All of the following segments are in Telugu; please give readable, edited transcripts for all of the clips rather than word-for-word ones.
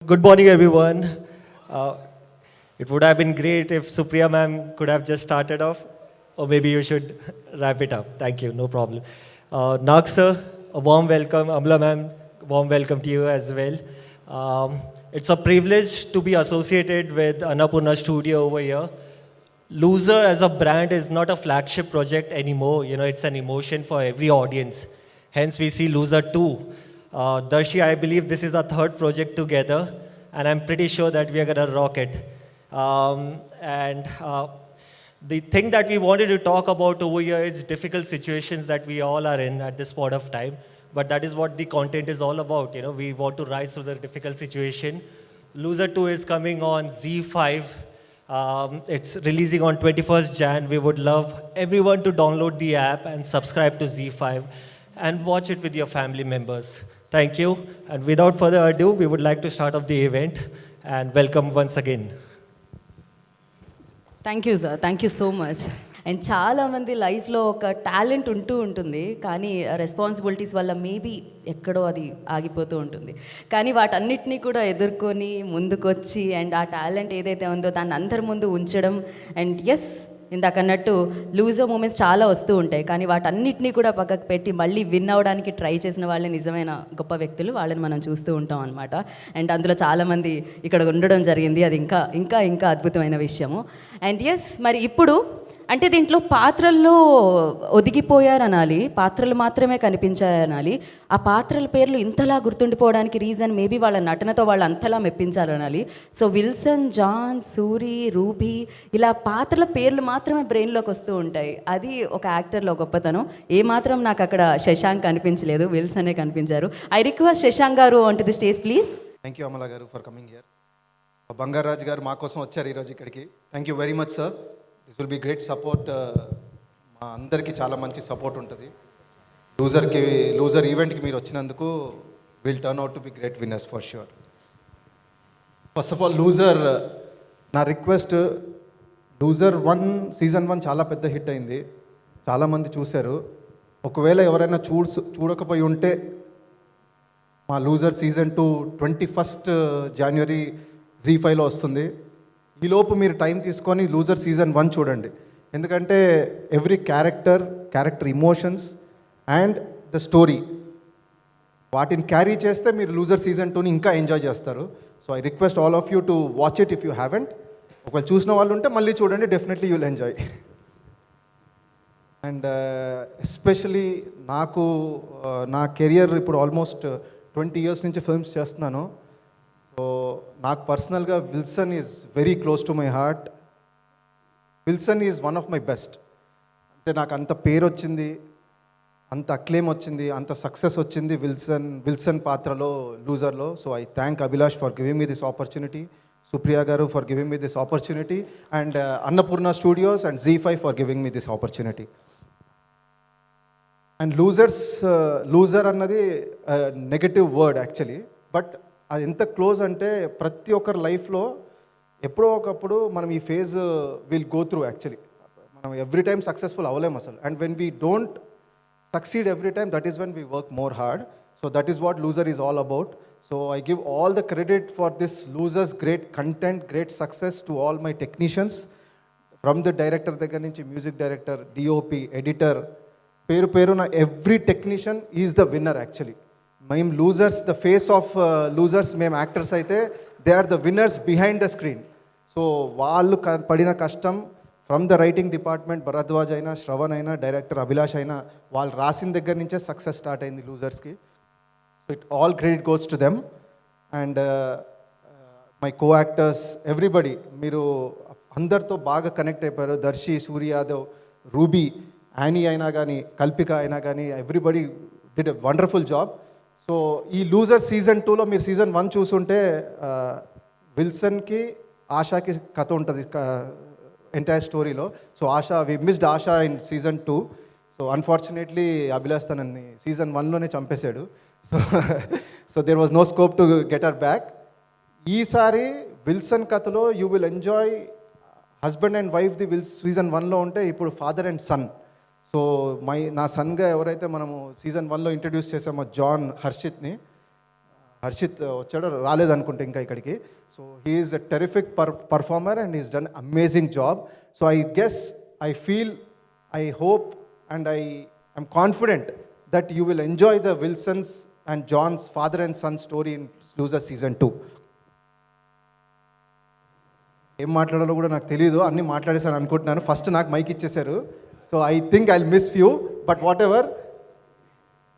Good morning, everyone. Uh, it would have been great if Supriya ma'am could have just started off, or maybe you should wrap it up. Thank you, no problem. Nag sir, a warm welcome. Amla ma'am, warm welcome to you as well. It's a privilege to be associated with Annapurna Studio over here. Loser as a brand is not a flagship project anymore. You know, it's an emotion for every audience. Hence, we see Loser 2. Darshi, I believe this is our third project together, and I'm pretty sure that we are going to rock it. And the thing that we wanted to talk about over here is difficult situations that we all are in at this point of time. But that is what the content is all about. You know, we want to rise through the difficult situation. Loser 2 is coming on Z5. It's releasing on 21st Jan. We would love everyone to download the app and subscribe to Z5 and watch it with your family members. Thank you. And without further ado, we would like to start off the event and welcome once again. Thank you sir, thank you so much. And చాలామంది లైఫ్లో ఒక టాలెంట్ ఉంటుంది, కానీ రెస్పాన్సిబిలిటీస్ వల్ల మేబీ ఎక్కడో అది ఆగిపోతూ ఉంటుంది. కానీ వాటన్నిటినీ కూడా ఎదుర్కొని ముందుకొచ్చి అండ్ ఆ టాలెంట్ ఏదైతే ఉందో దాన్ని అందరి ముందు ఉంచడం అండ్ ఎస్ ఇందాక అన్నట్టు లూజర్ మూమెంట్స్ చాలా వస్తూ ఉంటాయి, కానీ వాటన్నిటినీ కూడా పక్కకు పెట్టి మళ్ళీ విన్ అవ్వడానికి ట్రై చేసిన వాళ్ళే నిజమైన గొప్ప వ్యక్తులు. వాళ్ళని మనం చూస్తూ ఉంటాం అనమాట. అండ్ అందులో చాలామంది ఇక్కడ ఉండడం జరిగింది. అది ఇంకా ఇంకా ఇంకా అద్భుతమైన విషయము. అండ్ ఎస్, మరి ఇప్పుడు అంటే దీంట్లో పాత్రల్లో ఒదిగిపోయారనాలి, పాత్రలు మాత్రమే కనిపించాయనాలి. ఆ పాత్రల పేర్లు ఇంతలా గుర్తుండిపోవడానికి రీజన్ మేబీ వాళ్ళ నటనతో వాళ్ళు అంతలా మెప్పించారనాలి. So Wilson, John, Suri, Ruby ఇలా పాత్రల పేర్లు మాత్రమే బ్రెయిన్లోకి వస్తూ ఉంటాయి. అది ఒక యాక్టర్లో గొప్పతనం. ఏమాత్రం నాకు అక్కడ శశాంక్ కనిపించలేదు, విల్సనే కనిపించారు. ఐ రిక్వెస్ట్ శశాంక్ గారు on to the stage please. Thank you Amala గారు ఫర్ కమింగ్ హియర్. బంగారాజు గారు మా కోసం వచ్చారు ఈరోజు ఇక్కడికి. Thank you very much sir. This will be great support. మా అందరికీ చాలా మంచి సపోర్ట్ ఉంటుంది. లూజర్ ఈవెంట్కి మీరు వచ్చినందుకు will turn out to be great winners for sure. First of all loser, నా రిక్వెస్ట్, లూజర్ 1 సీజన్ 1 చాలా పెద్ద హిట్ అయింది, చాలామంది చూశారు. ఒకవేళ ఎవరైనా చూడకపోయి ఉంటే మా లూజర్ సీజన్ 2 21st January Z5లో వస్తుంది. ఈలోపు మీరు టైం తీసుకొని లూజర్ సీజన్ 1 చూడండి. ఎందుకంటే every character emotions and the story వాటిని క్యారీ చేస్తే మీరు లూజర్ సీజన్ 2ని ఇంకా ఎంజాయ్ చేస్తారు. So I request all of you to watch it if you haven't. ఒకవేళ చూసిన వాళ్ళు ఉంటే మళ్ళీ చూడండి, definitely you will enjoy. And especially నాకు నా కెరియర్ ఇప్పుడు ఆల్మోస్ట్ 20 years నుంచి ఫిల్మ్స్ చేస్తున్నాను. సో నాకు పర్సనల్గా Wilson is very close to my heart. Wilson is one of my best. అంటే నాకు అంత పేరు వచ్చింది, అంత అక్లేమ్ వచ్చింది, అంత సక్సెస్ వచ్చింది విల్సన్ పాత్రలో, లూజర్లో. So I thank Abhilash for giving me this opportunity, Supriya garu for giving me this opportunity, and Annapurna Studios and Z5 for giving me this opportunity. And loser అన్నది నెగటివ్ వర్డ్ యాక్చువల్లీ, బట్ అది ఎంత క్లోజ్ అంటే ప్రతి ఒక్కరి లైఫ్లో ఎప్పుడో ఒకప్పుడు మనం ఈ phase will go through. Actually మనం ఎవ్రీ టైమ్ సక్సెస్ఫుల్ అవ్వలేము అసలు. And when we don't succeed every time, that is when we work more hard. So that is what loser is all about. So I give all the credit for this losers great content, great success to all my technicians, from the director దగ్గర నుంచి మ్యూజిక్ డైరెక్టర్, డిఓపి, ఎడిటర్, పేరున every technician is the winner. Actually మేము losers, the face of losers మేము యాక్టర్స్ అయితే, they are the winners behind the screen. So వాళ్ళు పడిన కష్టం from the writing department, Bharadwaj అయినా, శ్రవణ్ అయినా, డైరెక్టర్ అభిలాష్ అయినా, వాళ్ళు రాసిన దగ్గర నుంచే సక్సెస్ స్టార్ట్ అయింది లూజర్స్కి. So it all credit goes to them. And my co actors, everybody, మీరు అందరితో బాగా కనెక్ట్ అయిపోయారు. దర్శి, సూర్య యాదవ్, రూబీ, యానీ అయినా కానీ, కల్పిక అయినా కానీ, everybody did a wonderful job. So ఈ లూజర్ సీజన్ 2లో మీరు సీజన్ 1 చూసుంటే విల్సన్కి, ఆశాకి కథ ఉంటుంది ఎంటైర్ స్టోరీలో. So we missed Asha in season 2. So unfortunately Abhilash తనని సీజన్ 1లోనే చంపేశాడు. So there was no scope to get her back. ఈసారి విల్సన్ కథలో you will enjoy husband and wife the season 1లో ఉంటే ఇప్పుడు ఫాదర్ అండ్ సన్. సో నా సన్గా ఎవరైతే మనము సీజన్ 1లో ఇంట్రడ్యూస్ చేసామో జాన్ హర్షిత్ని, హర్షిత్ వచ్చాడో రాలేదనుకుంటే ఇంకా ఇక్కడికి. So he is a terrific performer and is done amazing job. So I guess, I feel, I hope and I'm confident that you will enjoy the Wilsons and John's father and son story in loser season 2. ఏం మాట్లాడాలో కూడా నాకు తెలియదు, అన్నీ మాట్లాడేసాను అనుకుంటున్నాను. ఫస్ట్ నాకు మైక్ ఇచ్చేశారు. So I think I miss few, but whatever,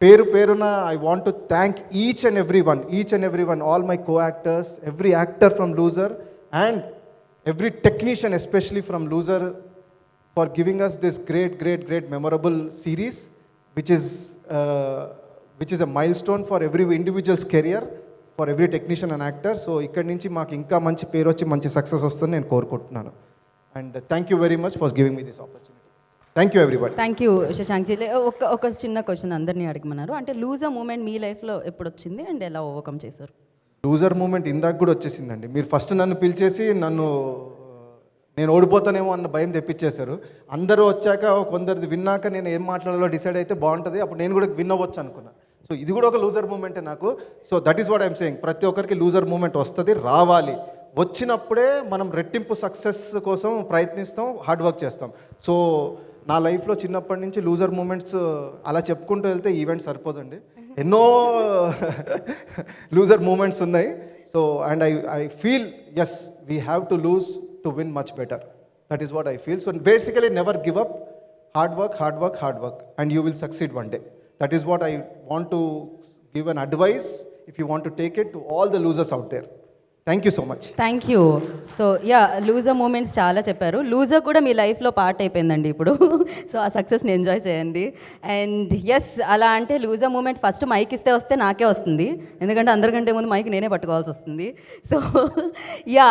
పేరు పేరున I want to thank each and every one, all my co actors, every actor from Loser and every technician especially from Loser for giving us this great memorable series which is a milestone for every individual's career, for every technician and actor. So ఇక్కడి నుంచి మాకు ఇంకా మంచి పేరు వచ్చి మంచి సక్సెస్ వస్తుందని నేను కోరుకుంటున్నాను. And thank you very much for giving me this opportunity. Thank you everybody. Thank you Shashank ji. ఒక చిన్న క్వశ్చన్ అందరినీ అడగమన్నారు, అంటే లూజర్ మూమెంట్ మీ లైఫ్లో ఎప్పుడు వచ్చింది అండ్ ఎలా ఓవర్కమ్ చేశారు? లూజర్ మూమెంట్ ఇందాక కూడా వచ్చేసిందండి. మీరు ఫస్ట్ నన్ను పిలిచేసి నేను ఓడిపోతానేమో అన్న భయం తెప్పించేశారు. అందరూ వచ్చాక కొందరిది విన్నాక నేను ఏం మాట్లాడాలో డిసైడ్ అయితే బాగుంటుంది, అప్పుడు నేను కూడా విన్ అవ్వచ్చు అనుకున్నా. సో ఇది కూడా ఒక లూజర్ మూమెంటే నాకు. So that is what I'm saying, ప్రతి ఒక్కరికి లూజర్ మూమెంట్ వస్తుంది, రావాలి. వచ్చినప్పుడే మనం రెట్టింపు సక్సెస్ కోసం ప్రయత్నిస్తాం, హార్డ్ వర్క్ చేస్తాం. సో నా లైఫ్లో చిన్నప్పటి నుంచి లూజర్ మూమెంట్స్ అలా చెప్పుకుంటూ వెళ్తే ఈవెంట్ సరిపోదండి, ఎన్నో లూజర్ మూమెంట్స్ ఉన్నాయి. So and I feel yes, we have to lose to win much better. That is what I feel. So basically never give up, hard work and you will succeed one day. That is what I want to give an advice if you want to take it to all the losers out there. Thank you so much. Thank you. So yeah, loser moments చాలా చెప్పారు. లూజర్ కూడా మీ లైఫ్లో పార్ట్ అయిపోయిందండి ఇప్పుడు. సో ఆ సక్సెస్ని ఎంజాయ్ చేయండి. అండ్ ఎస్, అలా అంటే లూజర్ మూమెంట్ ఫస్ట్ మైక్ ఇస్తే వస్తే నాకే వస్తుంది, ఎందుకంటే అందరికంటే ముందు మైక్ నేనే పట్టుకోవాల్సి వస్తుంది. సో యా,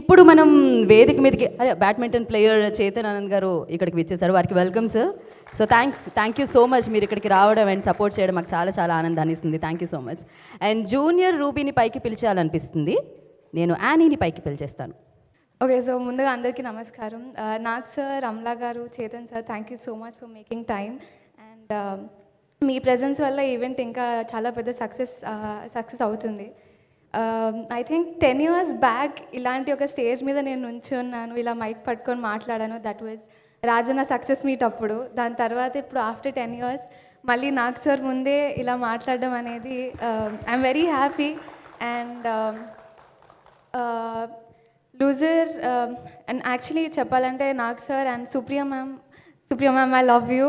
ఇప్పుడు మనం వేదిక మీదకి బ్యాడ్మింటన్ ప్లేయర్ చేతన్ ఆనంద్ గారు ఇక్కడికి వచ్చేసారు, వారికి welcome sir. So thank you so much, మీరు ఇక్కడికి రావడం అండ్ సపోర్ట్ చేయడం మాకు చాలా చాలా ఆనందాన్ని ఇస్తుంది. Thank you so much. And junior రూబీని పైకి పిలిచేయాలనిపిస్తుంది, నేను యానీని పైకి పిలిచేస్తాను. ఓకే, సో ముందుగా అందరికీ నమస్కారం. నాగ్ సార్, అమలా గారు, Chetan sir, thank you so much for making time. And me presence వల్ల ఈవెంట్ ఇంకా చాలా పెద్ద సక్సెస్ అవుతుంది. ఐ థింక్ 10 years బ్యాక్ ఇలాంటి ఒక స్టేజ్ మీద నేను నుంచున్నాను, ఇలా మైక్ పట్టుకొని మాట్లాడాను. That was Rajanna success meet అప్పుడు. దాని తర్వాత ఇప్పుడు ఆఫ్టర్ 10 years మళ్ళీ నాగ్ సార్ ముందే ఇలా మాట్లాడడం అనేది I'm very happy. And loser and actually చెప్పాలంటే Nag sir and Supriya ma'am I love you.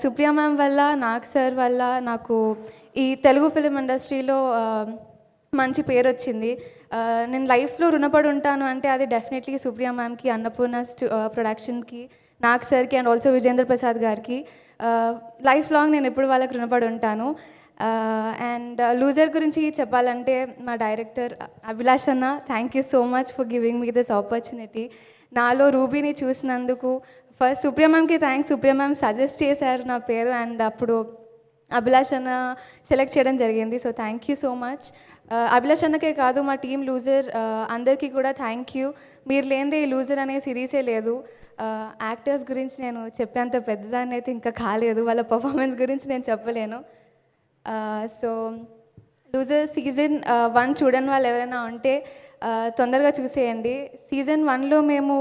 Supriya ma'am వల్ల, నాగ్ సార్ వల్ల నాకు ఈ తెలుగు ఫిలిం ఇండస్ట్రీలో మంచి పేరు వచ్చింది. నేను లైఫ్లో రుణపడి ఉంటాను అంటే అది డెఫినెట్లీ సుప్రియ మ్యామ్కి, అన్నపూర్ణ ప్రొడక్షన్కి, నాగ్ సార్కి అండ్ ఆల్సో విజేంద్ర ప్రసాద్ గారికి. లైఫ్ లాంగ్ నేను ఎప్పుడు వాళ్ళకి రుణపడి ఉంటాను. అండ్ లూజర్ గురించి చెప్పాలంటే మా డైరెక్టర్ అభిలాష్ అన్న, thank you so much for giving me this opportunity. నాలో రూబీని చూసినందుకు ఫస్ట్ సుప్రియ మ్యామ్కి థ్యాంక్స్. సుప్రియ మ్యామ్ సజెస్ట్ చేశారు నా పేరు అండ్ అప్పుడు అభిలాష్ అన్న సెలెక్ట్ చేయడం జరిగింది. So thank you so much. Abhilash అన్నకే కాదు, మా టీం లూజర్ అందరికీ కూడా థ్యాంక్ యూ. మీరు లేనిదే ఈ లూజర్ అనే సిరీసే లేదు. యాక్టర్స్ గురించి నేను చెప్పేంత పెద్దదాన్ని అయితే ఇంకా కాలేదు, వాళ్ళ పర్ఫార్మెన్స్ గురించి నేను చెప్పలేను. సో లూజర్ సీజన్ 1 చూడని వాళ్ళు ఎవరైనా ఉంటే తొందరగా చూసేయండి. సీజన్ 1లో మేము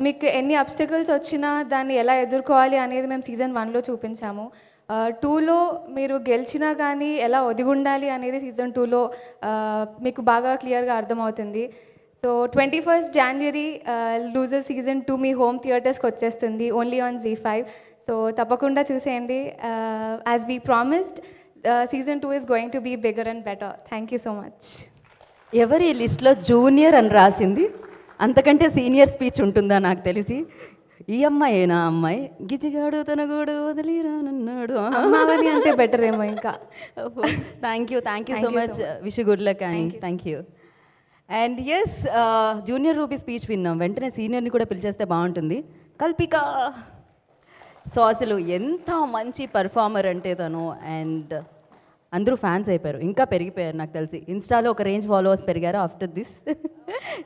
మీకు ఎన్ని అబ్స్టకల్స్ వచ్చినా దాన్ని ఎలా ఎదుర్కోవాలి అనేది మేము సీజన్ 1లో చూపించాము. 2లో మీరు గెలిచినా కానీ ఎలా ఒదిగుండాలి అనేది సీజన్ 2లో మీకు బాగా క్లియర్గా అర్థమవుతుంది. So 21st January Loser season 2 మీ హోమ్ థియేటర్స్కి వచ్చేస్తుంది, ఓన్లీ ఆన్ ZEE5. సో తప్పకుండా చూసేయండి. As we promised, season 2 is going to be bigger and better. Thank you so much. ఎవరి లిస్ట్లో జూనియర్ అని రాసింది, అంతకంటే సీనియర్ స్పీచ్ ఉంటుందా నాకు తెలిసి. ఈ అమ్మాయేనా అమ్మాయి, గిజిగాడు తన గూడు వదిలిరానన్నాడు అమ్మావని అంటే బెటర్ ఏమో ఇంకా. Thank you so much. Wish good luck అని. Thank you. And yes, junior Ruby speech విన్నాం, వెంటనే సీనియర్ని కూడా పిలిచేస్తే బాగుంటుంది. కల్పిక. సో అసలు ఎంత మంచి పర్ఫార్మర్ అంటే తను, అండ్ అందరూ ఫ్యాన్స్ అయిపోయారు, ఇంకా పెరిగిపోయారు నాకు తెలిసి. ఇన్స్టాలో ఒక రేంజ్ ఫాలోవర్స్ పెరిగారు after this.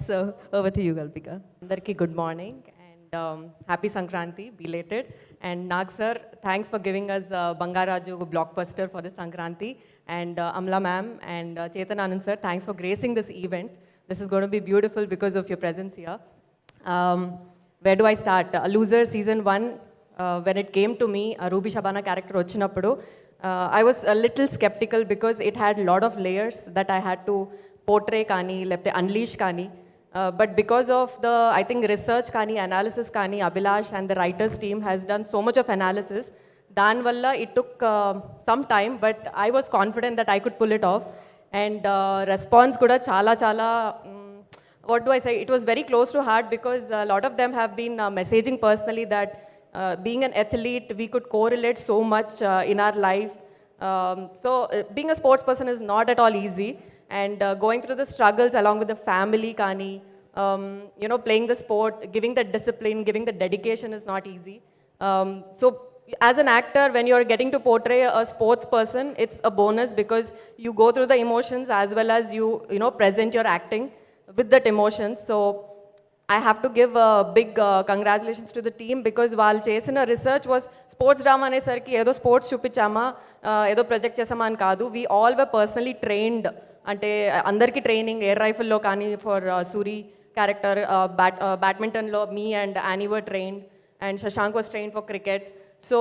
So over to you Kalpika. అందరికీ good morning and happy Sankranti belated. And Nag sir, thanks for giving us Bangaraju blockbuster for the Sankranti. And Amla ma'am and Chetan Anand sir, thanks for gracing this event. This is going to be beautiful because of your presence here. Where do I start? Loser season 1, when it came to me, Ruby Shabana character vachinappudu, I was a little skeptical because it had a lot of layers that I had to portray kani, lepte unleash kani. But because of the, I think, research kani, analysis kani, Abhilash and the writers team has done so much of analysis. Danvalla, it took some time, but I was confident that I could pull it off. And response kuda chala chala, what do I say? It was very close to heart because a lot of them have been messaging personally that being an athlete, we could correlate so much in our life. Being a sports person is not at all easy. And going through the struggles along with the family, kani, you know, playing the sport, giving the discipline, giving the dedication is not easy. So as an actor, when you're getting to portray a sports person, it's a bonus because you go through the emotions as well as you know, present your acting with that emotions. So I have to give a big congratulations to the team because వాళ్ళు చేసిన రీసెర్చ్ వాస్ స్పోర్ట్స్ డ్రామా అనేసరికి ఏదో స్పోర్ట్స్ చూపించామా ఏదో ప్రొజెక్ట్ చేసామా అని కాదు. We all were personally trained, అంటే అందరికీ ట్రైనింగ్ ఎయిర్ రైఫిల్లో కానీ ఫర్ సూరి క్యారెక్టర్, బ్యాడ్మింటన్లో me and Annie were trained and Shashank was train for cricket. So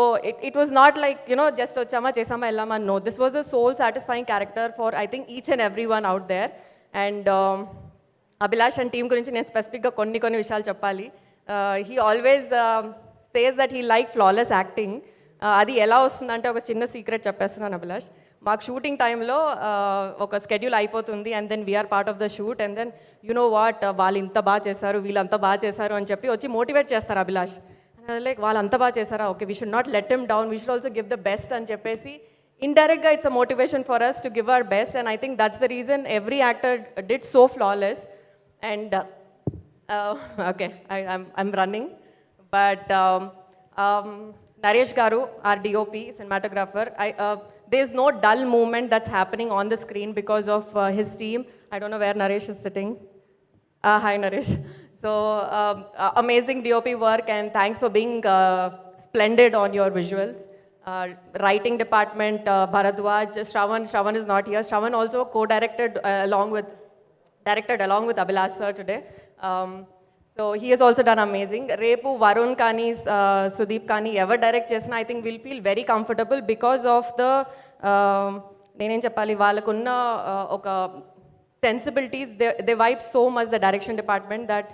it was not like you know just వచ్చామా చేసామా వెళ్ళామా. No, this was a soul satisfying character for I think each and every one out there. And Abhilash and team గురించి నేను స్పెసిఫిక్గా కొన్ని విషయాలు చెప్పాలి. He always says that he like flawless acting. అది ఎలా వస్తుందంటే ఒక చిన్న సీక్రెట్ చెప్పేస్తున్నాను అభిలాష్. మాకు షూటింగ్ టైంలో ఒక స్కెడ్యూల్ అయిపోతుంది and then we're part of the shoot and then you know what, వాళ్ళు ఇంత బాగా చేశారు, వీళ్ళంతా బాగా చేశారు అని చెప్పి వచ్చి మోటివేట్ చేస్తారు అభిలాష్. లైక్ వాళ్ళు అంత బాగా చేశారా, okay we should not let him down, we should also give the best అని చెప్పేసి ఇండైరెక్ట్గా it's a motivation for us to give our best. And I think that's the reason every actor did so flawless. And okay, I'm running, but Naresh Garu, our DOP, cinematographer, there's no dull movement that's happening on the screen because of his team. I don't know where Naresh is sitting. Hi Naresh. So amazing DOP work and thanks for being splendid on your visuals. Writing department, Bharadwaj, Shravan is not here. Shravan also co-directed directed along with Abhilash sir today. So he has also done amazing. Repu, Varun Kani, Sudeep Kani, ever direct chesna, I think we'll feel very comfortable because of the nenem cheppali vallakunna oka sensibilities. They vibe so much the direction department that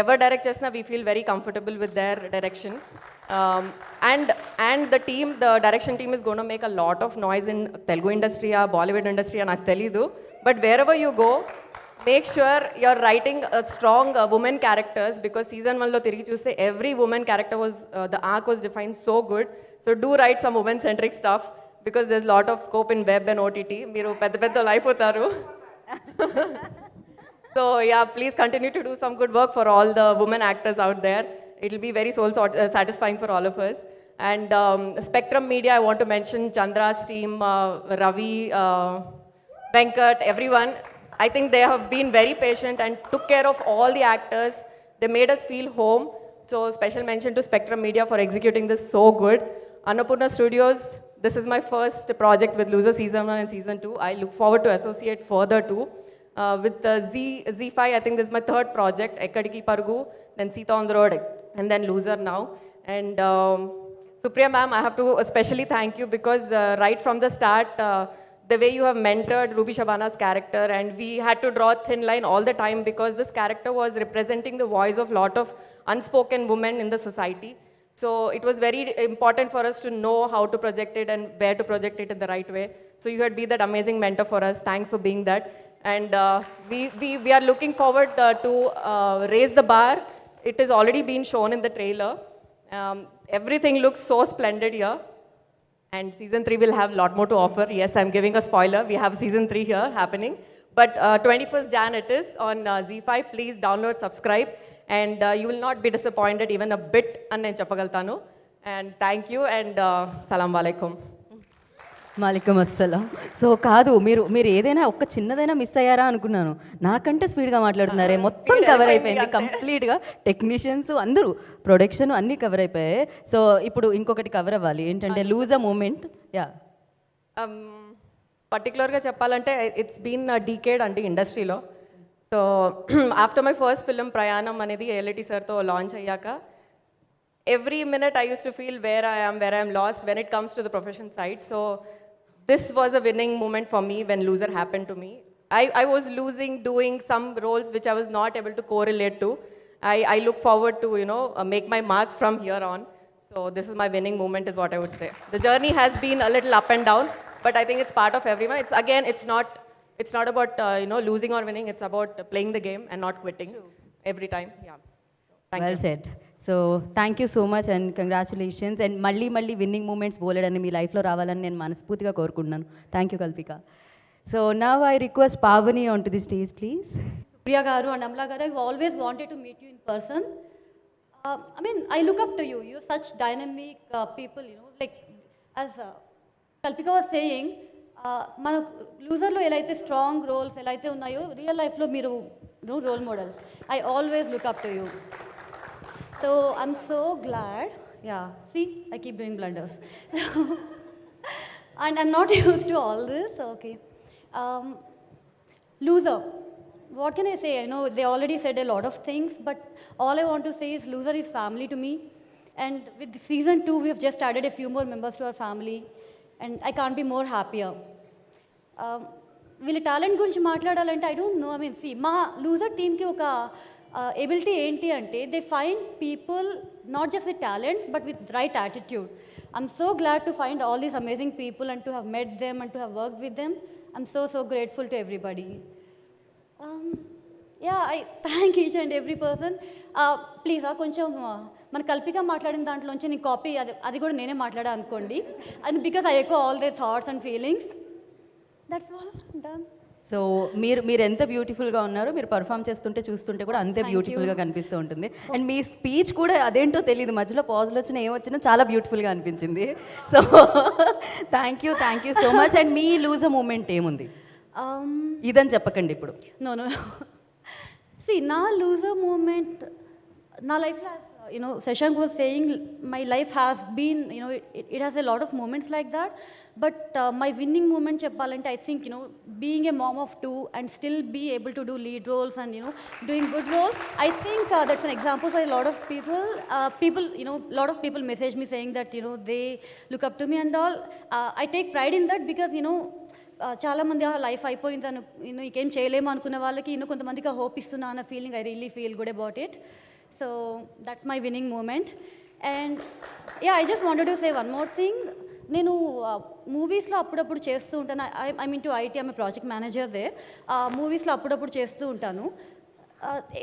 ever direct chesna we feel very comfortable with their direction. And the team, the direction team is going to make a lot of noise in Telugu industry or Bollywood industry నాకు తెలీదు. But wherever you go, make sure you're writing a strong woman characters because season 1 lo tirigi chuste every woman character was the arc was defined so good. So do write some woman centric stuff because there's lot of scope in web and OTT. Meeru pedda life hotaru. So yeah, please continue to do some good work for all the women actors out there. It'll be very soul satisfying for all of us. And Spectrum Media, I want to mention Chandra's team, Ravi, Venkat, everyone. I think they have been very patient and took care of all the actors. They made us feel home. So special mention to Spectrum Media for executing this so good. Annapurna Studios, this is my first project with Loser Season 1 and Season 2. I look forward to associate further too. With Z5, I think this is my third project, Ekkadiki Parugu, then Sita on the Road, and then Loser now. And Supriya ma'am, I have to especially thank you because right from the start, the way you have mentored Ruby Shabana's character, and we had to draw a thin line all the time because this character was representing the voice of lot of unspoken women in the society. So it was very important for us to know how to project it and where to project it in the right way. So you had been that amazing mentor for us. Thanks for being that. And we are looking forward to raise the bar. It has already been shown in the trailer. Everything looks so splendid here. And season 3 will have a lot more to offer. Yes, I'm giving a spoiler. We have season 3 here happening. But 21st Jan it is on Z5. Please download, subscribe. And you will not be disappointed even a bit. And thank you and salam alaikum. మాలికం అస్సలం. సో కాదు, మీరు ఏదైనా ఒక్క చిన్నదైనా మిస్ అయ్యారా అనుకున్నాను. నాకంటే స్పీడ్గా మాట్లాడుతున్నారే, మొత్తం కవర్ అయిపోయింది కంప్లీట్గా. టెక్నీషియన్స్ అందరూ, ప్రొడక్షన్ అన్నీ కవర్ అయిపోయాయి. సో ఇప్పుడు ఇంకొకటి కవర్ అవ్వాలి, ఏంటంటే లూజ్ అ మూమెంట్. యా, పర్టికులర్గా చెప్పాలంటే ఇట్స్ బీన్ డీకేడ్ అండి ఇండస్ట్రీలో. So after my first film ప్రయాణం అనేది ఏఎల్టీ సార్తో లాంచ్ అయ్యాక every minute I used to feel where I am lost when it comes to the profession side. So this was a winning moment for me when Loser happened to me. I was losing doing some roles which I was not able to correlate to. I look forward to, make my mark from here on. So this is my winning moment is what I would say. The journey has been a little up and down, but I think it's part of everyone. It's not about, losing or winning. It's about playing the game and not quitting every time. Yeah. Thank well you. Set. So thank you so much and congratulations. And మళ్ళీ విన్నింగ్ మూమెంట్స్ బోలెడని మీ లైఫ్లో రావాలని నేను మనస్ఫూర్తిగా కోరుకుంటున్నాను. Thank you Kalpika. So now I request Pavani on to the stage please. Priya Garu and Amla Garu, I've always wanted to meet you in person. I look up to you. You're such dynamic people, like as Kalpika was saying, మన లూజర్లో ఎలా అయితే స్ట్రాంగ్ రోల్స్ ఎలా అయితే ఉన్నాయో రియల్ లైఫ్లో మీరు role models. I always look up to you. So I'm so glad. Yeah, see I keep doing blunders and I'm not use to all this. Okay, loser, what can I say? I know they already said a lot of things, but all I want to say is Loser is family to me. And with season 2, we have just added a few more members to our family, and I can't be more happier. వీళ్ళ టాలెంట్ గురించి మాట్లాడాలంటే ఐ డోంట్ నో. మా లూజర్ టీమ్కి ఒక ఎబిలిటీ ఏంటి అంటే they find people not just with talent but with right attitude. I'm so glad to find all these amazing people and to have met them and to have work with them. I'm so grateful to everybody. I thank each and every person. Please కొంచెం మన కల్పిక మాట్లాడిన దాంట్లోంచి నేను కాపీ అది కూడా నేనే మాట్లాడా అనుకోండి. And because I echo all their thoughts and feelings. That's all, done. So మీరు ఎంత బ్యూటిఫుల్గా ఉన్నారో మీరు పర్ఫామ్ చేస్తుంటే చూస్తుంటే కూడా అంతే బ్యూటిఫుల్గా కనిపిస్తూ ఉంటుంది. అండ్ మీ స్పీచ్ కూడా అదేంటో తెలియదు, మధ్యలో పాజులు వచ్చినా ఏమొచ్చినా చాలా బ్యూటిఫుల్గా అనిపించింది. So thank you so much. And మీ లూజ్ మూమెంట్ ఏముంది ఇదని చెప్పకండి ఇప్పుడు. No. See, నా loser moment, నా లైఫ్లో, Shashank was saying, my life has been, it has a lot of moments like that. But my winning moment చెప్పాలంటే I think, being a mom of 2 and still be able to do lead roles and, doing good roles, I think that's an example for a lot of people. Lot of people message me saying that, they look up to me and all. I take pride in that because, చాలామంది లైఫ్ అయిపోయింది ఇంకేం చేయలేము అనుకున్న వాళ్ళకి కొంతమందికి ఆ హోప్ ఇస్తున్నా అన్న feeling. I really feel good about it. So that's my winning moment. And I just wanted to say one more thing. నేను మూవీస్లో అప్పుడప్పుడు చేస్తూ ఉంటాను. I mean to IT, I'm project manager there. మూవీస్లో అప్పుడప్పుడు చేస్తూ ఉంటాను.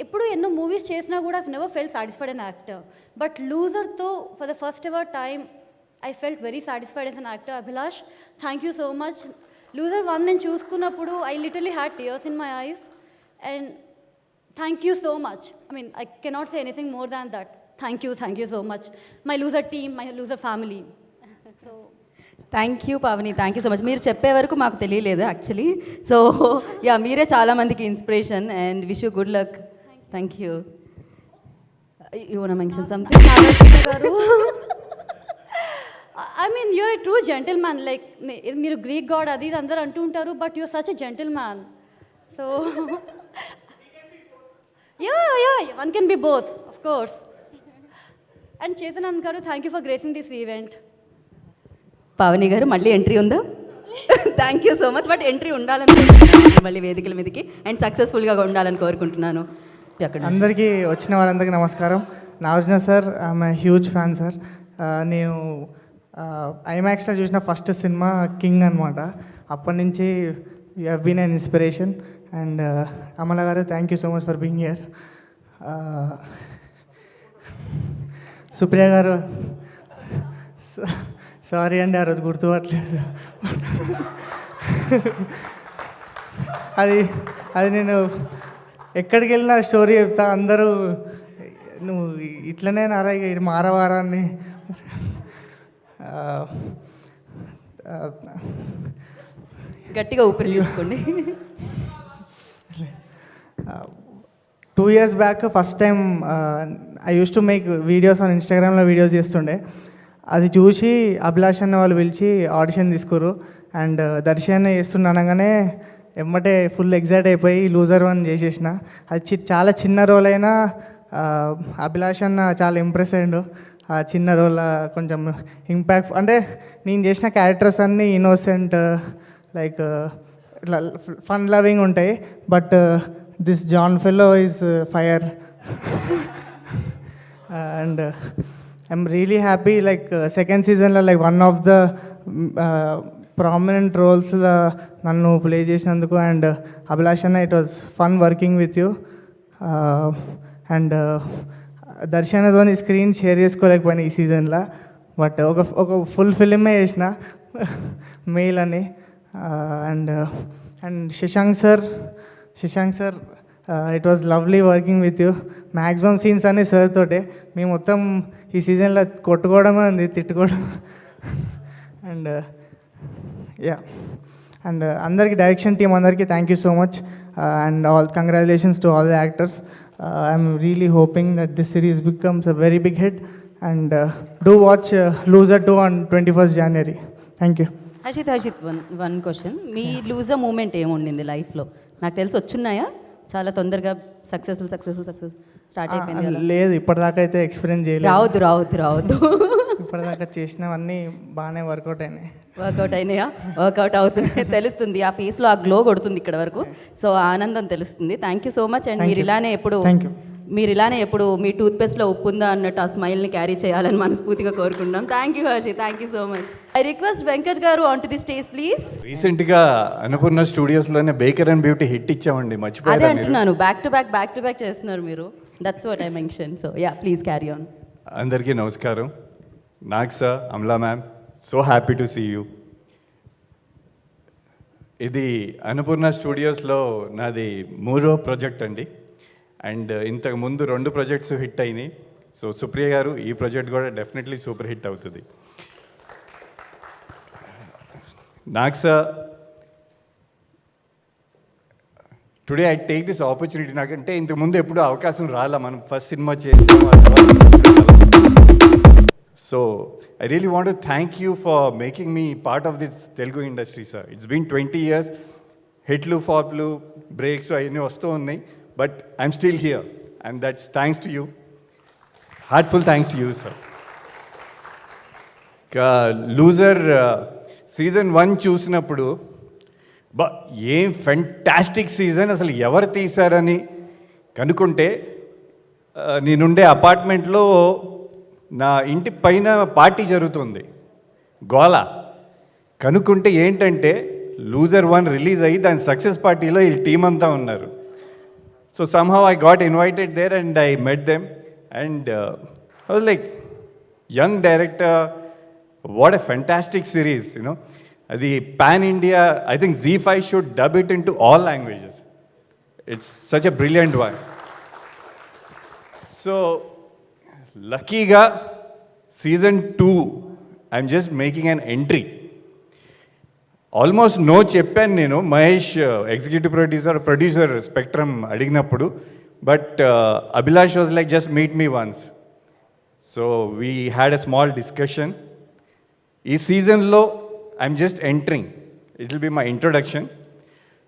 ఎప్పుడు ఎన్నో మూవీస్ చేసినా కూడా I never felt satisfied an actor. But లూజర్తో for the first ever time I felt very satisfied as an actor. Abhilash, thank you so much. Loser 1 నేను చూసుకున్నప్పుడు I literally had tears in my eyes. And thank you so much. I cannot say anything more than that. Thank you so much. My Loser team, my Loser family. So thank you Pavani, thank you so much. మీరు చెప్పే వరకు మాకు తెలియలేదు యాక్చువల్లీ. సో మీరే చాలామందికి inspiration and wish you good luck. Thank you. You want to mention something? Garu, you're a true gentleman. Like, మీరు గ్రీక్ గాడ్ అది ఇది అందరూ అంటూ ఉంటారు, but you're such a gentleman. So one can be both, of course. And Chetananand garu, thank you for gracing this event. Pavani గారు మళ్ళీ ఎంట్రీ ఉందా? Thank you so much. But entry ఉండాలనుకుంటున్నాను మళ్ళీ వేదికల మీదకి అండ్ సక్సెస్ఫుల్గా ఉండాలని కోరుకుంటున్నాను. అందరికీ వచ్చిన వారందరికీ నమస్కారం. Nagarjuna sir, I'm huge fan sir. నేను ఐమాక్స్లో చూసిన ఫస్ట్ సినిమా కింగ్ అనమాట. అప్పటి నుంచి you have been an inspiration. And Amala గారు, thank you so much for being here. Supriya గారు, సారీ అండి, ఆ రోజు గుర్తుపట్టలేదు. అది నేను ఎక్కడికి వెళ్ళినా స్టోరీ చెప్తా, అందరూ నువ్వు ఇట్లనే నారా మారవారాన్ని. గట్టిగా ఊపిరి తీసుకోండి. 2 years back first time I use to make videos on ఇన్స్టాగ్రామ్లో వీడియోస్ చేస్తుండే. అది చూసి అభిలాష్ అన్న వాళ్ళు పిలిచి ఆడిషన్ తీసుకుర్రు. అండ్ దర్శన్ చేస్తుండగానే ఎమ్మటే ఫుల్ ఎగ్జైట్ అయిపోయి లూజర్ 1 చేసేసిన. అది చాలా చిన్న రోల్ అయినా అభిలాష్ అన్న చాలా ఇంప్రెస్ అయ్యిండు. ఆ చిన్న రోల్ కొంచెం ఇంపాక్ట్, అంటే నేను చేసిన క్యారెక్టర్స్ అన్నీ ఇన్నోసెంట్, లైక్ ఇట్లా ఫన్ లవింగ్ ఉంటాయి. But this John fellow is fire. And I'm really happy, like second సీజన్లో like one of the prominent రోల్స్లో నన్ను ప్లే చేసినందుకు. అండ్ అభిలాష్ అన్న, it was fun working with you. And దర్శనతో స్క్రీన్ షేర్ చేసుకోలేకపోయినా ఈ సీజన్లో, బట్ ఒక ఫుల్ ఫిలిమే చేసిన మెయిల్ అని. And Shashank sir, it was lovely working with you. Maximum scenes అన్నీ సార్ తోటే. మేము మొత్తం ఈ సీజన్లో కొట్టుకోవడమే ఉంది, తిట్టుకోవడం. అండ్ యా, అండ్ అందరికీ డైరెక్షన్ టీమ్ అందరికీ thank you so much. And congratulations to all the actors. I'm really hoping that this series becomes a very big hit. And do watch loser 2 on 21st January. Thank you. Harshith, one question. మీ లూజర్ మూమెంట్ ఏముండింది లైఫ్లో? నాకు తెలిసి వచ్చున్నాయా చాలా తొందరగా? సక్సెస్ స్టార్ట్ అయిపోయింది కదా? లేదు, ఇప్పటిదాకా అయితే ఎక్స్పీరియన్స్ చేయలేదు. రావద్దు. ఇప్పటిదాకా చేసినవన్నీ బాగానే వర్కౌట్ అయినాయి. వర్కౌట్ అయినాయా? వర్కౌట్ అవుతున్నాయి, తెలుస్తుంది. ఆ ఫేస్లో ఆ గ్లో కొడుతుంది ఇక్కడ వరకు. సో ఆనందం తెలుస్తుంది. Thank you so much. And మీరు ఇలానే ఎప్పుడు మీ టూత్పేస్ట్లో ఉప్పు ఉందా అన్నట్టు ఆ స్మైల్ని క్యారీ చేయాలని మనస్ఫూర్తిగా కోరుకుంటున్నాం. Thank you Harshi, thank you so much. I request Venkat గారు on to the stage please. రీసెంట్గా అన్నపూర్ణ స్టూడియోస్లోనే బేకర్ అండ్ బ్యూటీ హిట్ ఇచ్చామండి, అదే మర్చిపోయారు. అంటున్నాను, బ్యాక్ టు బ్యాక్ చేస్తున్నారు మీరు. That's what I mention. So yeah, please carry on. అందరికీ నమస్కారం. Nag sir, Amala ma'am, so happy to see you. ఇది అన్నపూర్ణ స్టూడియోస్లో నాది 3వ ప్రాజెక్ట్ అండి. అండ్ ఇంతకు ముందు 2 ప్రాజెక్ట్స్ హిట్ అయినాయి. సో సుప్రియ గారు, ఈ ప్రాజెక్ట్ కూడా డెఫినెట్లీ సూపర్ హిట్ అవుతుంది. Nag sir, today I take this opportunity. నాకంటే ఇంతకుముందు ఎప్పుడు అవకాశం రాలా, మనం ఫస్ట్ సినిమా చేసాం. So I really want to thank you for making me part of this Telugu industry, sir. It's been 20 years. Hitlu, floplu, breaks, avani vastu unnai, but I'm still here, and that's thanks to you. Heartful thanks to you, sir. Loser season 1 చూసినప్పుడు ఏం ఫెంటాస్టిక్ సీజన్, అసలు ఎవరు తీశారని కనుక్కుంటే నేనుండే అపార్ట్మెంట్లో నా ఇంటి పైన పార్టీ జరుగుతుంది, గోల. కనుక్కుంటే ఏంటంటే లూజర్ 1 రిలీజ్ అయ్యి దాని సక్సెస్ పార్టీలో ఈ టీం అంతా ఉన్నారు. So somehow I got invited there and I met them and I was like, young director, what a fantastic series, you know. అది pan India. I think ZEE5 should dub it in to all languages. It's such a brilliant one. So లక్కీగా season 2 I'm just making an entry. Almost no చెప్పాను నేను మహేష్, ఎగ్జిక్యూటివ్ ప్రొడ్యూసర్ స్పెక్ట్రమ్ అడిగినప్పుడు. But Abhilash was like, just meet me once. So we had a small discussion. ఈ సీజన్లో I'm just entering, it will be my introduction.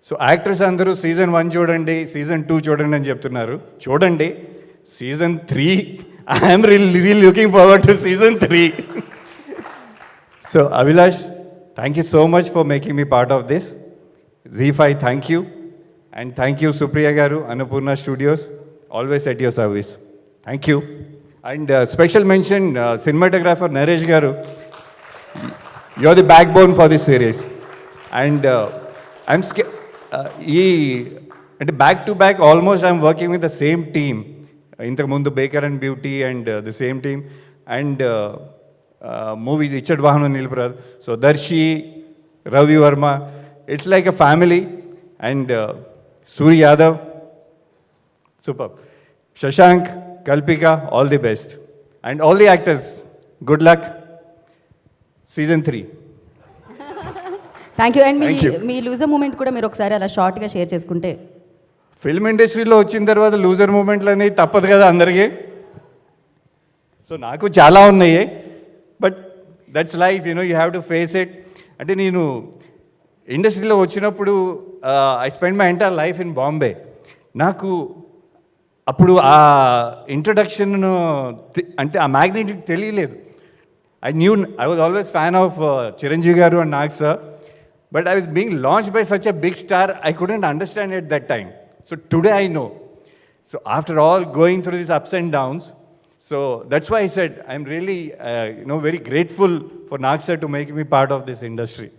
So actors అందరూ season 1 చూడండి, season 2 చూడండి అని చెప్తున్నారు. చూడండి, season 3 I am really looking forward to season 3. So Abhilash, thank you so much for making me part of this. ZEE5, thank you. And thank you Supriya Garu, Annapurna Studios, always at your service. Thank you. And special mention, cinematographer Naresh Garu, you're the backbone for this series. And I'm scared, back to back, almost I'm working with the same team. ఇంతకుముందు baker and beauty and the same team and movies ఇచ్చడ్ వాహనం నిలిపరాదు. So Darshi, Ravi Varma, it's like a family. And Surya Yadav, super. Shashank, Kalpika, all the best. And all the actors, good luck. season 3. Thank you. And Thank you. మీ లూజర్ మూమెంట్ కూడా మీరు ఒకసారి అలా షార్ట్గా షేర్ చేసుకుంటే. ఫిల్మ్ ఇండస్ట్రీలో వచ్చిన తర్వాత లూజర్ మూమెంట్లు అనేవి తప్పదు కదా అందరికీ. సో నాకు చాలా ఉన్నాయి, but that's life, you have to face it. అంటే నేను ఇండస్ట్రీలో వచ్చినప్పుడు I spend my entire life in Bombay. నాకు అప్పుడు ఆ ఇంట్రడక్షన్ అంటే ఆ మ్యాగ్నెటిక్ తెలియలేదు. I was always fan of Chiranjeevi garu and Nag sir, but I was being launched by such a big star, I couldn't understand at that time. So today I know. So after all going through these ups and downs, so that's why I said I'm really very grateful for Nag sir to make me part of this industry.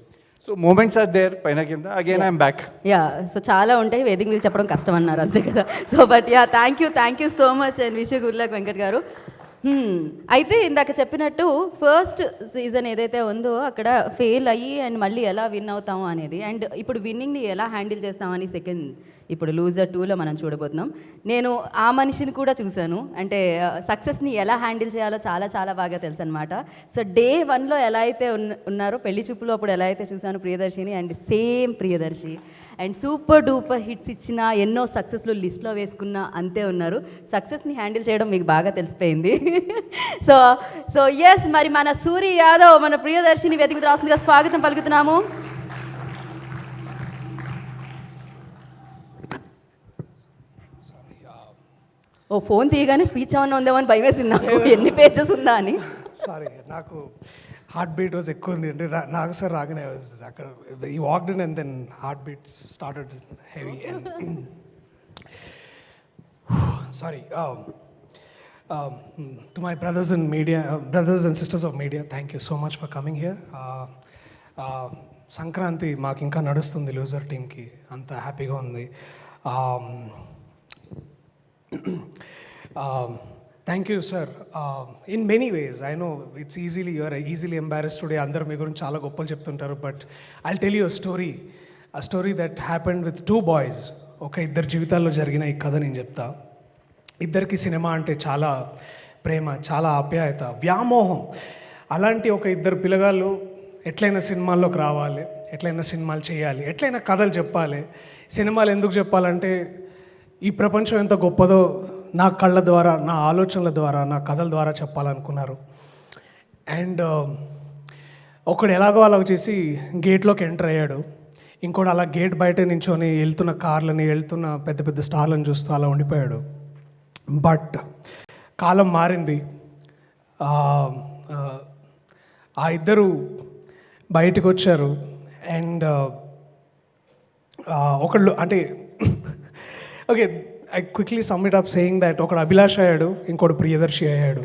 So moments are there, paina kinda, again I'm back. Yeah, so చాలా ఉంటాయి, వేదిక మీద చెప్పడం కష్టం అన్నారు అంతే కదా. So but yeah, thank you so much and wish you good luck Venkat గారు. అయితే ఇందాక చెప్పినట్టు ఫస్ట్ సీజన్ ఏదైతే ఉందో అక్కడ ఫెయిల్ అయ్యి అండ్ మళ్ళీ ఎలా విన్ అవుతాము అనేది, అండ్ ఇప్పుడు విన్నింగ్ని ఎలా హ్యాండిల్ చేస్తామని సెకండ్ ఇప్పుడు లూజర్ 2లో మనం చూడబోతున్నాం. నేను ఆ మనిషిని కూడా చూశాను, అంటే సక్సెస్ని ఎలా హ్యాండిల్ చేయాలో చాలా చాలా బాగా తెలుసు అనమాట. సో డే 1లో ఎలా అయితే ఉన్నారో పెళ్లి చూపులో అప్పుడు ఎలా అయితే చూశాను Priyadarshini, and same Priyadarshi, and super duper hits ఇచ్చిన ఎన్నో సక్సెస్లు లిస్ట్లో వేసుకున్న అంతే ఉన్నారు. సక్సెస్ని హ్యాండిల్ చేయడం మీకు బాగా తెలిసిపోయింది. సో ఎస్, మరి మన సూరి యాదవ్ మన ప్రియదర్శిని వేదిక మీద రాస్తుందిగా స్వాగతం పలుకుతున్నాము. ఓ ఫోన్ తీయగానే స్పీచ్ ఏమన్నా ఉందేమో అని భయం వేసింది నాకు, ఎన్ని పేజెస్ ఉందా అని. సారీ, నాకు హార్ట్ బీట్ వాజ్ ఎక్కువ ఉంది. అంటే నాకు సార్ రాగానే అక్కడ he walked in and then heartbeat started heavy and sorry to my brothers and media, brothers and sisters of media, thank you so much for coming here. Sankranti మాకు ఇంకా నడుస్తుంది లూజర్ టీమ్కి, అంత హ్యాపీగా ఉంది. Thank you, sir. In many ways, I know it's you are easily embarrassed today. Andaru మీ గురించి చాలా గొప్పలు చెప్తుంటారు, but I'll tell you a story that happened with two boys. ఒక ఇద్దరు జీవితాల్లో జరిగిన ఈ కథ నేను చెప్తా. ఇద్దరికి సినిమా అంటే చాలా ప్రేమ, చాలా ఆప్యాయత, వ్యామోహం. అలాంటి ఒక ఇద్దరు పిల్లగాళ్ళు ఎట్లయినా సినిమాల్లోకి రావాలి, ఎట్లయినా సినిమాలు చేయాలి, ఎట్లయినా కథలు చెప్పాలి. సినిమాలు ఎందుకు చెప్పాలంటే ఈ ప్రపంచం ఎంత గొప్పదో నా కళ్ళ ద్వారా, నా ఆలోచనల ద్వారా, నా కథల ద్వారా చెప్పాలనుకున్నారు. అండ్ ఒకడు ఎలాగో అలాగ చేసి గేట్లోకి ఎంటర్ అయ్యాడు, ఇంకోటి అలా గేట్ బయట నించొని వెళ్తున్న కార్లని, వెళ్తున్న పెద్ద పెద్ద స్టార్లను చూస్తూ అలా ఉండిపోయాడు. బట్ కాలం మారింది. ఆ ఇద్దరు బయటకు వచ్చారు. అండ్ ఒకళ్ళు అంటే okay, I quickly some it up saying that ఒకడు అభిలాష్ అయ్యాడు, ఇంకోటి ప్రియదర్శి అయ్యాడు.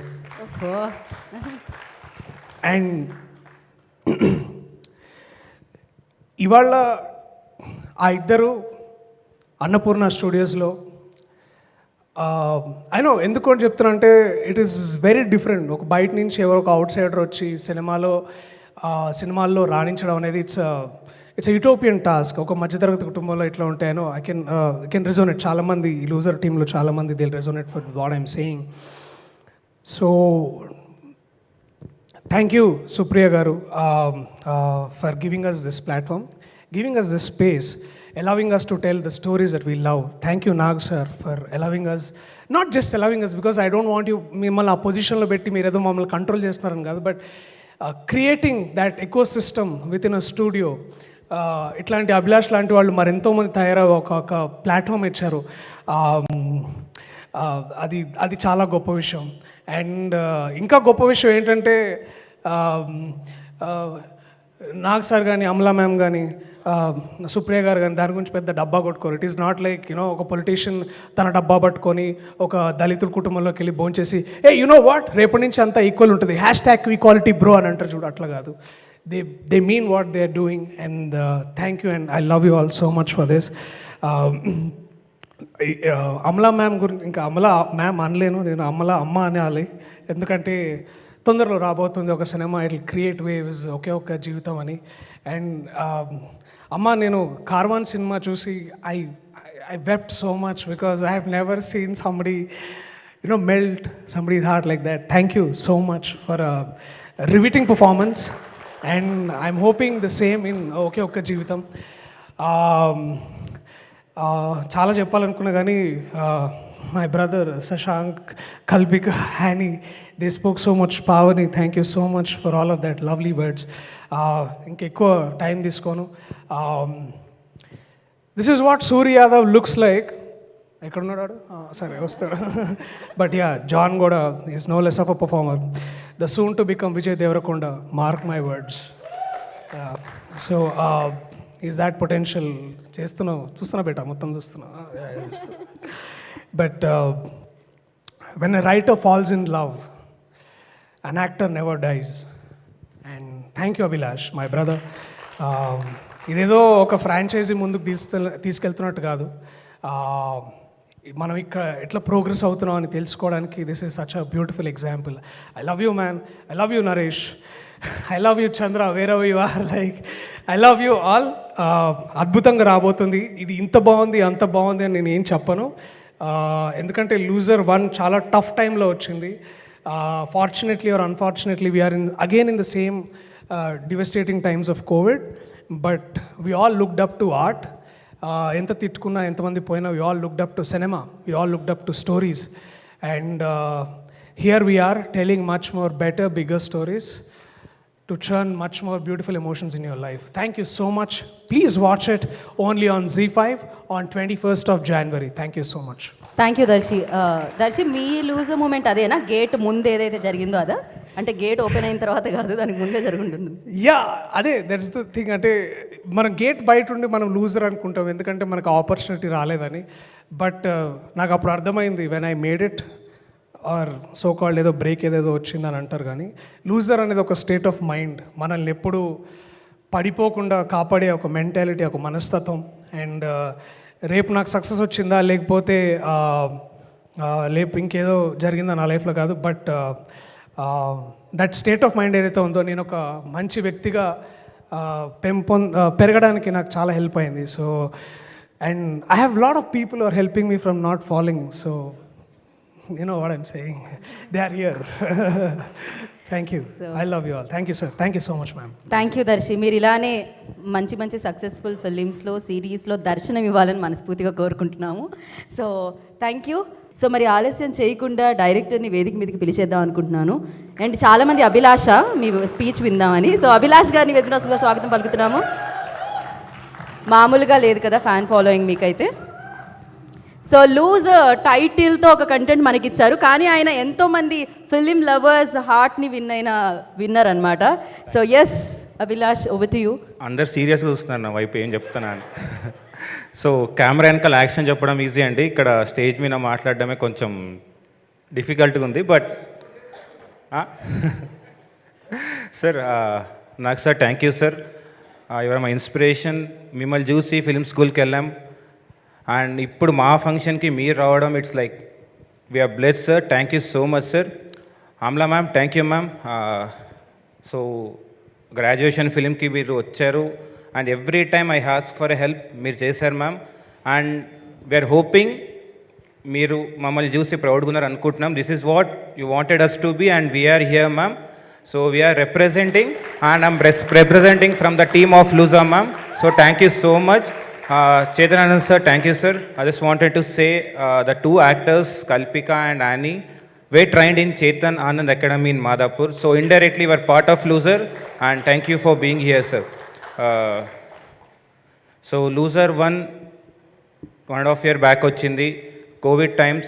అండ్ ఇవాళ ఆ ఇద్దరు అన్నపూర్ణ స్టూడియోస్లో, ఐ నో ఎందుకు అని చెప్తున్నా అంటే ఇట్ ఈస్ వెరీ డిఫరెంట్. ఒక బయట నుంచి ఎవరో ఒక అవుట్ సైడర్ వచ్చి సినిమాల్లో రాణించడం అనేది ఇట్స్ యూటోపియన్ టాస్క్. ఒక మధ్యతరగతి కుటుంబంలో ఇట్లా ఉంటాయనో ఐ కెన్ రెజోనేట్. చాలామంది ఈ లూజర్ టీంలో చాలామంది they resonate for what I'm saying. So thank you Supriya గారు for giving us this platform, giving us this space, allowing us to tell the stories that we love. Thank you, Nag sir, for allowing us, not just allowing us, because I don't want you mimmalni aa position lo betti meer edo mammalni control chestunnaran kaadu, but creating that ecosystem within a studio. ఇట్లాంటి అభిలాష్ లాంటి వాళ్ళు మరి ఎంతోమంది తయారై ఒక ప్లాట్ఫామ్ ఇచ్చారు. అది చాలా గొప్ప విషయం. అండ్ ఇంకా గొప్ప విషయం ఏంటంటే నాగ్ సార్ కానీ, అమలా మ్యామ్ కానీ, సుప్రియ గారు కానీ దాని గురించి పెద్ద డబ్బా కొట్టుకోరు. ఇట్ ఈస్ నాట్ లైక్ ఒక పొలిటీషియన్ తన డబ్బా పట్టుకొని ఒక దళితుల కుటుంబంలోకి వెళ్ళి భోంచేసి వాట్ రేపటి నుంచి అంతా ఈక్వల్ ఉంటుంది, #ఈక్వాలిటీ బ్రో అని అంటారు చూడు, అట్లా కాదు. They mean what they are doing, and thank you, and I love you all so much for this. Amala ma'am గురించి ఇంకా అమలా మ్యామ్ అనలేను, నేను అమ్మ అనాలి. ఎందుకంటే తొందరలో రాబోతుంది ఒక సినిమా, ఇట్ క్రియేట్ వేవ్స్, ఒకే ఒక్క జీవితం అని. అండ్ అమ్మ, నేను కార్వాన్ సినిమా చూసి I wept so much because I have never seen somebody melt somebody's heart like that. Thank you so much for a riveting performance. And I'm hoping the same in ఒకే ఒక్క జీవితం. చాలా చెప్పాలనుకున్నా కానీ my brother Shashank, Kalpika, Annie, they spoke so much. Pavani, thank you so much for all of that lovely words. ఇంకెక్కువ టైం తీసుకోను. This is what Surya Yadav looks like. ఎక్కడున్నాడు? సరే వస్తాడు. బట్ యా, జాన్ కూడా is no less of a performer. The soon to become Vijay Deverakonda, mark my words. So is that potential. చూస్తున్నా బేటా, మొత్తం చూస్తున్నా. But when a writer falls in love, an actor never dies. And thank you Abhilash, my brother. ఇదేదో ఒక ఫ్రాంచైజీ ముందుకు తీసుకెళ్తున్నట్టు కాదు, మనం ఇక్కడ ఎట్లా ప్రోగ్రెస్ అవుతున్నాం అని తెలుసుకోవడానికి this is such a beautiful example. I love you man, I love you Naresh, I love you Chandra, wherever you are. Like I love you all. అద్భుతంగా రాబోతుంది ఇది. ఇంత బాగుంది అంత బాగుంది అని నేను ఏం చెప్పను, ఎందుకంటే లూజర్ 1 చాలా టఫ్ టైంలో వచ్చింది. Fortunately or unfortunately we're again in the same devastating times of Covid, but we all looked up to art. ఎంత తిట్టుకున్నా, ఎంతమంది పోయినా, we all looked up to cinema, we all looked up to stories. And here we are telling much more better, bigger stories to churn much more beautiful emotions in your life. Thank you so much. Please watch it only on Z5 on 21st of January. Thank you so much. Thank you Darshi. Darshi, మీ లూజ్ మూమెంట్ అదేనా? గేట్ ముందు ఏదైతే జరిగిందో అదా? అంటే గేట్ ఓపెన్ అయిన తర్వాత కాదు, దానికి ముందే జరుగుంటుంది. యా, అదే, దట్స్ ద థింగ్. అంటే మనం గేట్ బయట ఉండి మనం లూజర్ అనుకుంటాం, ఎందుకంటే మనకు ఆపర్చునిటీ రాలేదని. బట్ నాకు అప్పుడు అర్థమైంది, when I made it, or so called ఏదో బ్రేక్ ఏదేదో వచ్చిందని అంటారు, కానీ లూజర్ అనేది ఒక స్టేట్ ఆఫ్ మైండ్. మనల్ని ఎప్పుడు పడిపోకుండా కాపాడే ఒక మెంటాలిటీ, ఒక మనస్తత్వం. అండ్ రేపు నాకు సక్సెస్ వచ్చిందా, లేకపోతే ఇంకేదో జరిగిందా నా లైఫ్లో కాదు, but that state of mind ఏదైతే ఉందో, నేను ఒక మంచి వ్యక్తిగా పెరగడానికి నాకు చాలా హెల్ప్ అయింది. So and I have lot of people are helping me from not following. So you know what I'm saying. They are here. Thank you. I love you all. Thank you, sir. Thank you so much, ma'am. Thank you Darshi. మీరు ఇలానే మంచి మంచి సక్సెస్ఫుల్ ఫిలిమ్స్లో, సిరీస్లో దర్శనం ఇవ్వాలని మనస్ఫూర్తిగా కోరుకుంటున్నాము. So thank you. సో మరి ఆలస్యం చేయకుండా డైరెక్టర్ని వేదిక మీదకి పిలిచేద్దాం అనుకుంటున్నాను. అండ్ చాలామంది అభిలాష మీ స్పీచ్ విందామని. సో అభిలాష్ గారిని వేదికగా స్వాగతం పలుకుతున్నాము. మామూలుగా లేదు కదా ఫ్యాన్ ఫాలోయింగ్ మీకైతే. సో లూజ్ టైటిల్తో ఒక కంటెంట్ మనకి ఇచ్చారు, కానీ ఆయన ఎంతోమంది ఫిలిం లవర్స్ హార్ట్ని విన్నర్ అనమాట. So yes Abhilash, over to you. అందరు సీరియస్గా చూస్తున్నారు నా వైపు, ఏం చెప్తున్నా అని. సో కెమెరా వెనకాల యాక్షన్ చెప్పడం ఈజీ అండి, ఇక్కడ స్టేజ్ మీద మాట్లాడడమే కొంచెం డిఫికల్ట్గా ఉంది. బట్ సార్, నాకు sir thank you sir, your my inspiration. మిమ్మల్ని చూసి ఫిలిం స్కూల్కి వెళ్ళాం, అండ్ ఇప్పుడు మా ఫంక్షన్కి మీరు రావడం, it's like we're blessed sir. Thank you so much sir. Amala ma'am, thank you ma'am. So graduation ఫిలింకి మీరు వచ్చారు, and every time I ask for a help, మీరు చేశారు మ్యామ్. అండ్ వీఆర్ హోపింగ్ మీరు మమ్మల్ని చూసి ప్రౌడ్గా ఉన్నారు అనుకుంటున్నాం. This is what you wanted us to be, and we're here ma'am. So we're representing, and I'm representing from the team of loser ma'am. So thank you so much. Chetan Anand sir, thank you sir. I just wanted to say the two actors, Kalpika and Annie, were trained in Chetan Anand Academy in Madhapur. So indirectly were part of Loser, and thank you for being here sir. So Loser 1.5 year back ochindi, COVID times,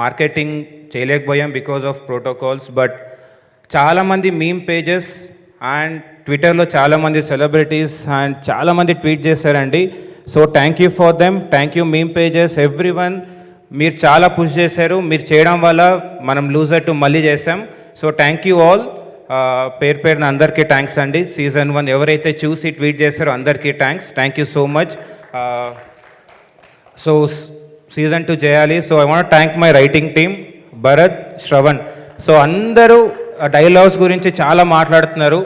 marketing cheyalekpoyam because of protocols, but chaala mandi meme pages and Twitter lo chaala mandi celebrities and chaala mandi tweet chesarandi. So thank you for them, thank you meme pages, every one. మీరు చాలా పుష్ చేశారు, మీరు చేయడం వల్ల మనం లూజర్ 2 మళ్ళీ చేసాం. సో థ్యాంక్ యూ ఆల్, పేరు పేరున అందరికీ థ్యాంక్స్ అండి. సీజన్ 1 ఎవరైతే చూసి ట్వీట్ చేశారో అందరికీ thanks, thank you so much. So season 2 చేయాలి. So I want thank my writing team, Bharat, Shravan. So అందరూ డైలాగ్స్ గురించి చాలా మాట్లాడుతున్నారు.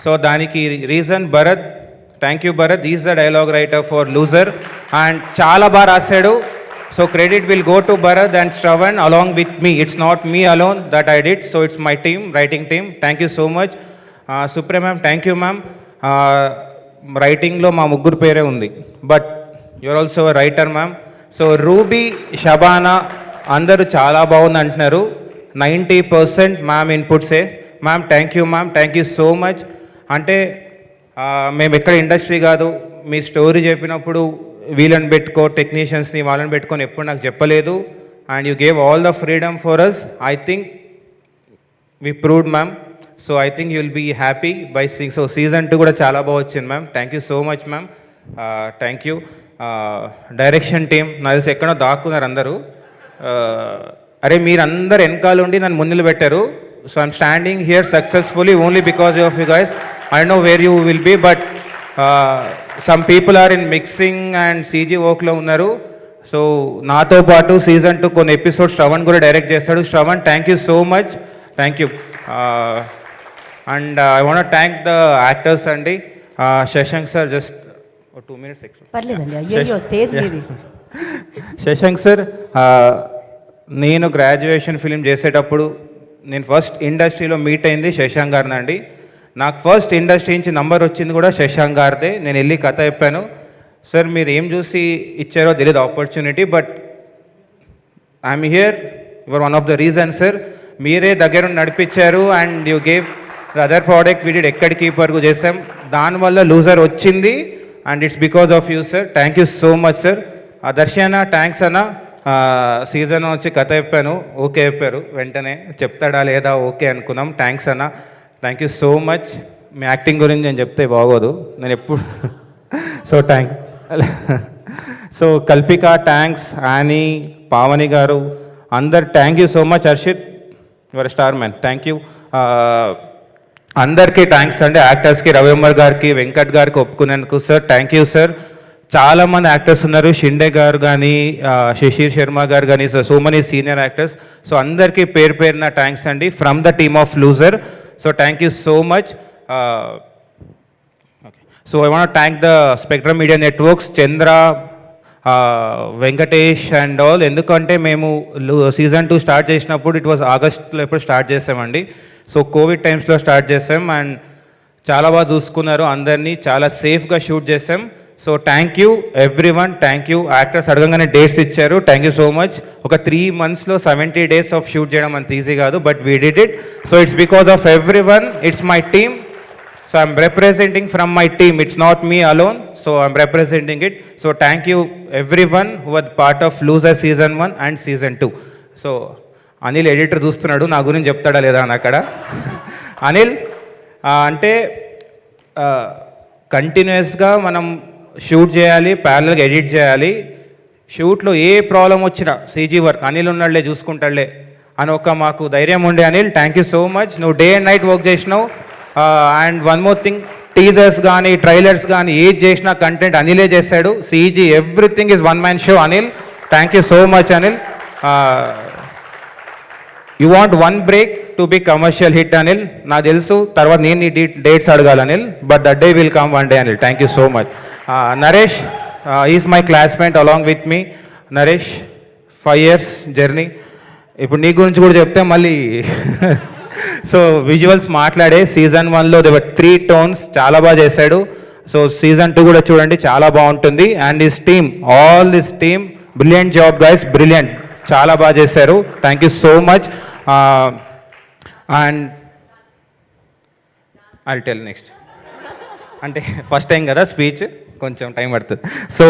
సో దానికి reason Bharat. Thank you Bharat, is the dialogue writer for loser, and చాలా బాగా రాశాడు. So credit will go to Bharat and Shravan along with me. It's not me alone that I did, so it's my team, writing team. Thank you so much. Supriya ma'am thank you ma'am. రైటింగ్లో మా ముగ్గురు పేరే ఉంది, but you're also writer ma'am. So Ruby, Shabana అందరూ చాలా బాగుంది అంటున్నారు. 90% మ్యామ్ ఇన్పుట్సే. Ma'am thank you ma'am, thank you so much. అంటే మేము ఎక్కడ ఇండస్ట్రీ కాదు, మీ స్టోరీ చెప్పినప్పుడు వీళ్ళని పెట్టుకో, టెక్నీషియన్స్ని వాళ్ళని పెట్టుకొని ఎప్పుడు నాకు చెప్పలేదు. And you gave all the freedom for us. I think we proved ma'am. So I think you will be happy by seeing. So season 2 కూడా చాలా బాగా వచ్చింది ma'am. Thank you so much ma'am. Thank you. Direction team నాకు తెలిసి ఎక్కడో దాక్కున్నారు అందరూ. అరే మీరందరు వెనకాల ఉండి నన్ను ముందులు పెట్టారు. So I'm standing here successfully only because of you guys. I know where you will be, but some people are in mixing and CG వర్క్లో ఉన్నారు. సో నాతో పాటు సీజన్ 2 కొన్ని ఎపిసోడ్స్ శ్రవణ్ కూడా డైరెక్ట్ చేస్తాడు. Shravan thank you so much, thank you. And I want thank the actors అండి. Shashank sir just 2 minutes extra. పర్లేదండి, అయ్యో స్టేజ్ మీది. శశాంక్ సార్, నేను గ్రాడ్యుయేషన్ ఫిలిం చేసేటప్పుడు నేను ఫస్ట్ ఇండస్ట్రీలో మీట్ అయింది శశాంక్ గారిని అండి. నాకు ఫస్ట్ ఇండస్ట్రీ నుంచి నంబర్ వచ్చింది కూడా శశాంక్ గారిదే. నేను వెళ్ళి కథ చెప్పాను, సార్ మీరు ఏం చూసి ఇచ్చారో తెలియదు opportunity, but I'm here, your one of the reason sir. మీరే దగ్గర నడిపించారు and you gave the other product వీడిడ్ ఎక్కడికి వరకు చేసాం, దానివల్ల లూజర్ వచ్చింది and it's because of you sir. Thank you so much sir. Darshana thanks అన్న. సీజన్ వచ్చి కథ చెప్పాను, ఓకే చెప్పారు, వెంటనే చెప్తాడా లేదా ఓకే అనుకున్నాం. థ్యాంక్స్ అన్న, థ్యాంక్ యూ సో మచ్. మీ యాక్టింగ్ గురించి నేను చెప్తే బాగోదు, నేను ఎప్పుడు so so Kalpika thanks, Yani, Pavani గారు అందరు thank you so much. Harshit your star man, thank you. అందరికీ థ్యాంక్స్ అండి. యాక్టర్స్కి రవికుమార్ గారికి, వెంకట్ గారికి ఒప్పుకునేందుకు సార్ థ్యాంక్ యూ సార్. చాలామంది యాక్టర్స్ ఉన్నారు, షిండే గారు కానీ, శశిర్ శర్మ గారు కానీ, so many senior actors. So అందరికీ పేరు పేరున థ్యాంక్స్ అండి from the team of loser. So thank you so much. So I want thank the spectrum media networks, Chandra, Venkatesh and all. ఎందుకంటే మేము సీజన్ 2 స్టార్ట్ చేసినప్పుడు ఇట్ వాజ్ ఆగస్ట్లో ఎప్పుడు స్టార్ట్ చేసామండి. సో కోవిడ్ టైమ్స్లో స్టార్ట్ చేసాం అండ్ చాలా బాగా చూసుకున్నారు అందరినీ, చాలా సేఫ్గా షూట్ చేసాం. So thank you every one, thank you. Actors అడగంగానే డేట్స్ ఇచ్చారు, థ్యాంక్ యూ సో మచ్. ఒక 3 monthsలో 70 days ఆఫ్ షూట్ చేయడం అంత ఈజీ కాదు, but we did it. So it's because of every one, it's my team. So I'm representing from my team, it's not me alone, so I'm representing it. So thank you everyone who was part of Loser season 1 and season 2. So Anil editor చూస్తున్నాడు, నా గురించి చెప్తాడా లేదా అని అక్కడ. అనిల్ అంటే కంటిన్యూస్గా మనం షూట్ చేయాలి, ప్యారల్గా ఎడిట్ చేయాలి. షూట్లో ఏ ప్రాబ్లం వచ్చినా సీజీ వర్క్ అనిల్ ఉన్నాడులే చూసుకుంటాడులే అని ఒక మాకు ధైర్యం ఉండే. Anil thank you so much, నువ్వు డే అండ్ నైట్ వర్క్ చేసినావు. And one more thing, teasers కానీ ట్రైలర్స్ కానీ ఏది చేసినా కంటెంట్ అనిలే చేశాడు. CG everything is one man show. Anil thank you so much. Anil you want one break to be commercial hit Anil, నాకు తెలుసు. తర్వాత నేను నీ డేట్స్ అడగాలి Anil, but that day will come one day Anil. Thank you so much. Naresh is my classmate along with me. Naresh 5 years journey. ఇప్పుడు నీ గురించి కూడా చెప్తే మళ్ళీ సో విజువల్స్ మాట్లాడే సీజన్ 1లో దేవర్ 3 tones చాలా బాగా చేశాడు. సో సీజన్ 2 కూడా చూడండి, చాలా బాగుంటుంది. And this team, all this team, brilliant job guys, brilliant, చాలా బాగా చేశారు. Thank you so much. And I'll tell next, అంటే ఫస్ట్ టైం కదా స్పీచ్, కొంచెం టైం పడుతుంది. సో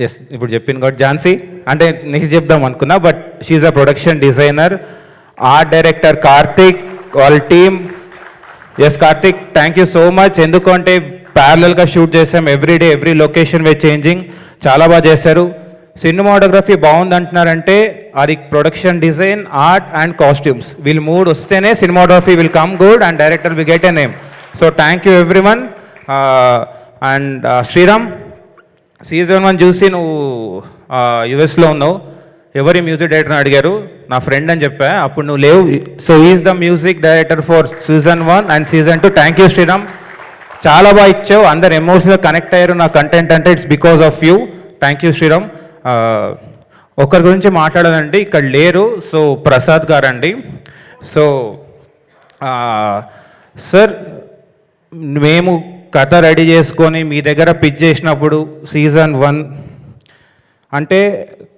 ఎస్, ఇప్పుడు చెప్పింది కాబట్టి ఝాన్సీ అంటే నెక్స్ట్ చెప్దాం అనుకున్నా, but she's a production designer. Art director Karthik, వాళ్ళ team. Yes Karthik, thank you so much. ఎందుకంటే ప్యారలల్గా షూట్ చేసాం, every day every location we changing, చాలా బాగా చేశారు. సినిమాటోగ్రఫీ బాగుంది అంటున్నారంటే అది production design, art and costumes, వీళ్ళు 3 వస్తేనే cinematography will come good and director will get a name. So thank you everyone. And Sriram, season 1 చూసి నువ్వు యుఎస్లో ఉన్నావు, ఎవరి మ్యూజిక్ డైరెక్టర్ అడిగారు, నా ఫ్రెండ్ అని చెప్పా, అప్పుడు నువ్వు లేవు. So is the music director for season 1 and season 2. Thank you Sriram, చాలా బాగా ఇచ్చావు, అందరు ఎమోషనల్గా కనెక్ట్ అయ్యారు నా కంటెంట్ అంటే. It's because of you. Thank you Sriram. ఒకరి గురించి మాట్లాడాలండి, ఇక్కడ లేరు. సో ప్రసాద్ గారు అండి. సో సార్ మేము కథ రెడీ చేసుకొని మీ దగ్గర పిచ్ చేసినప్పుడు సీజన్ 1 అంటే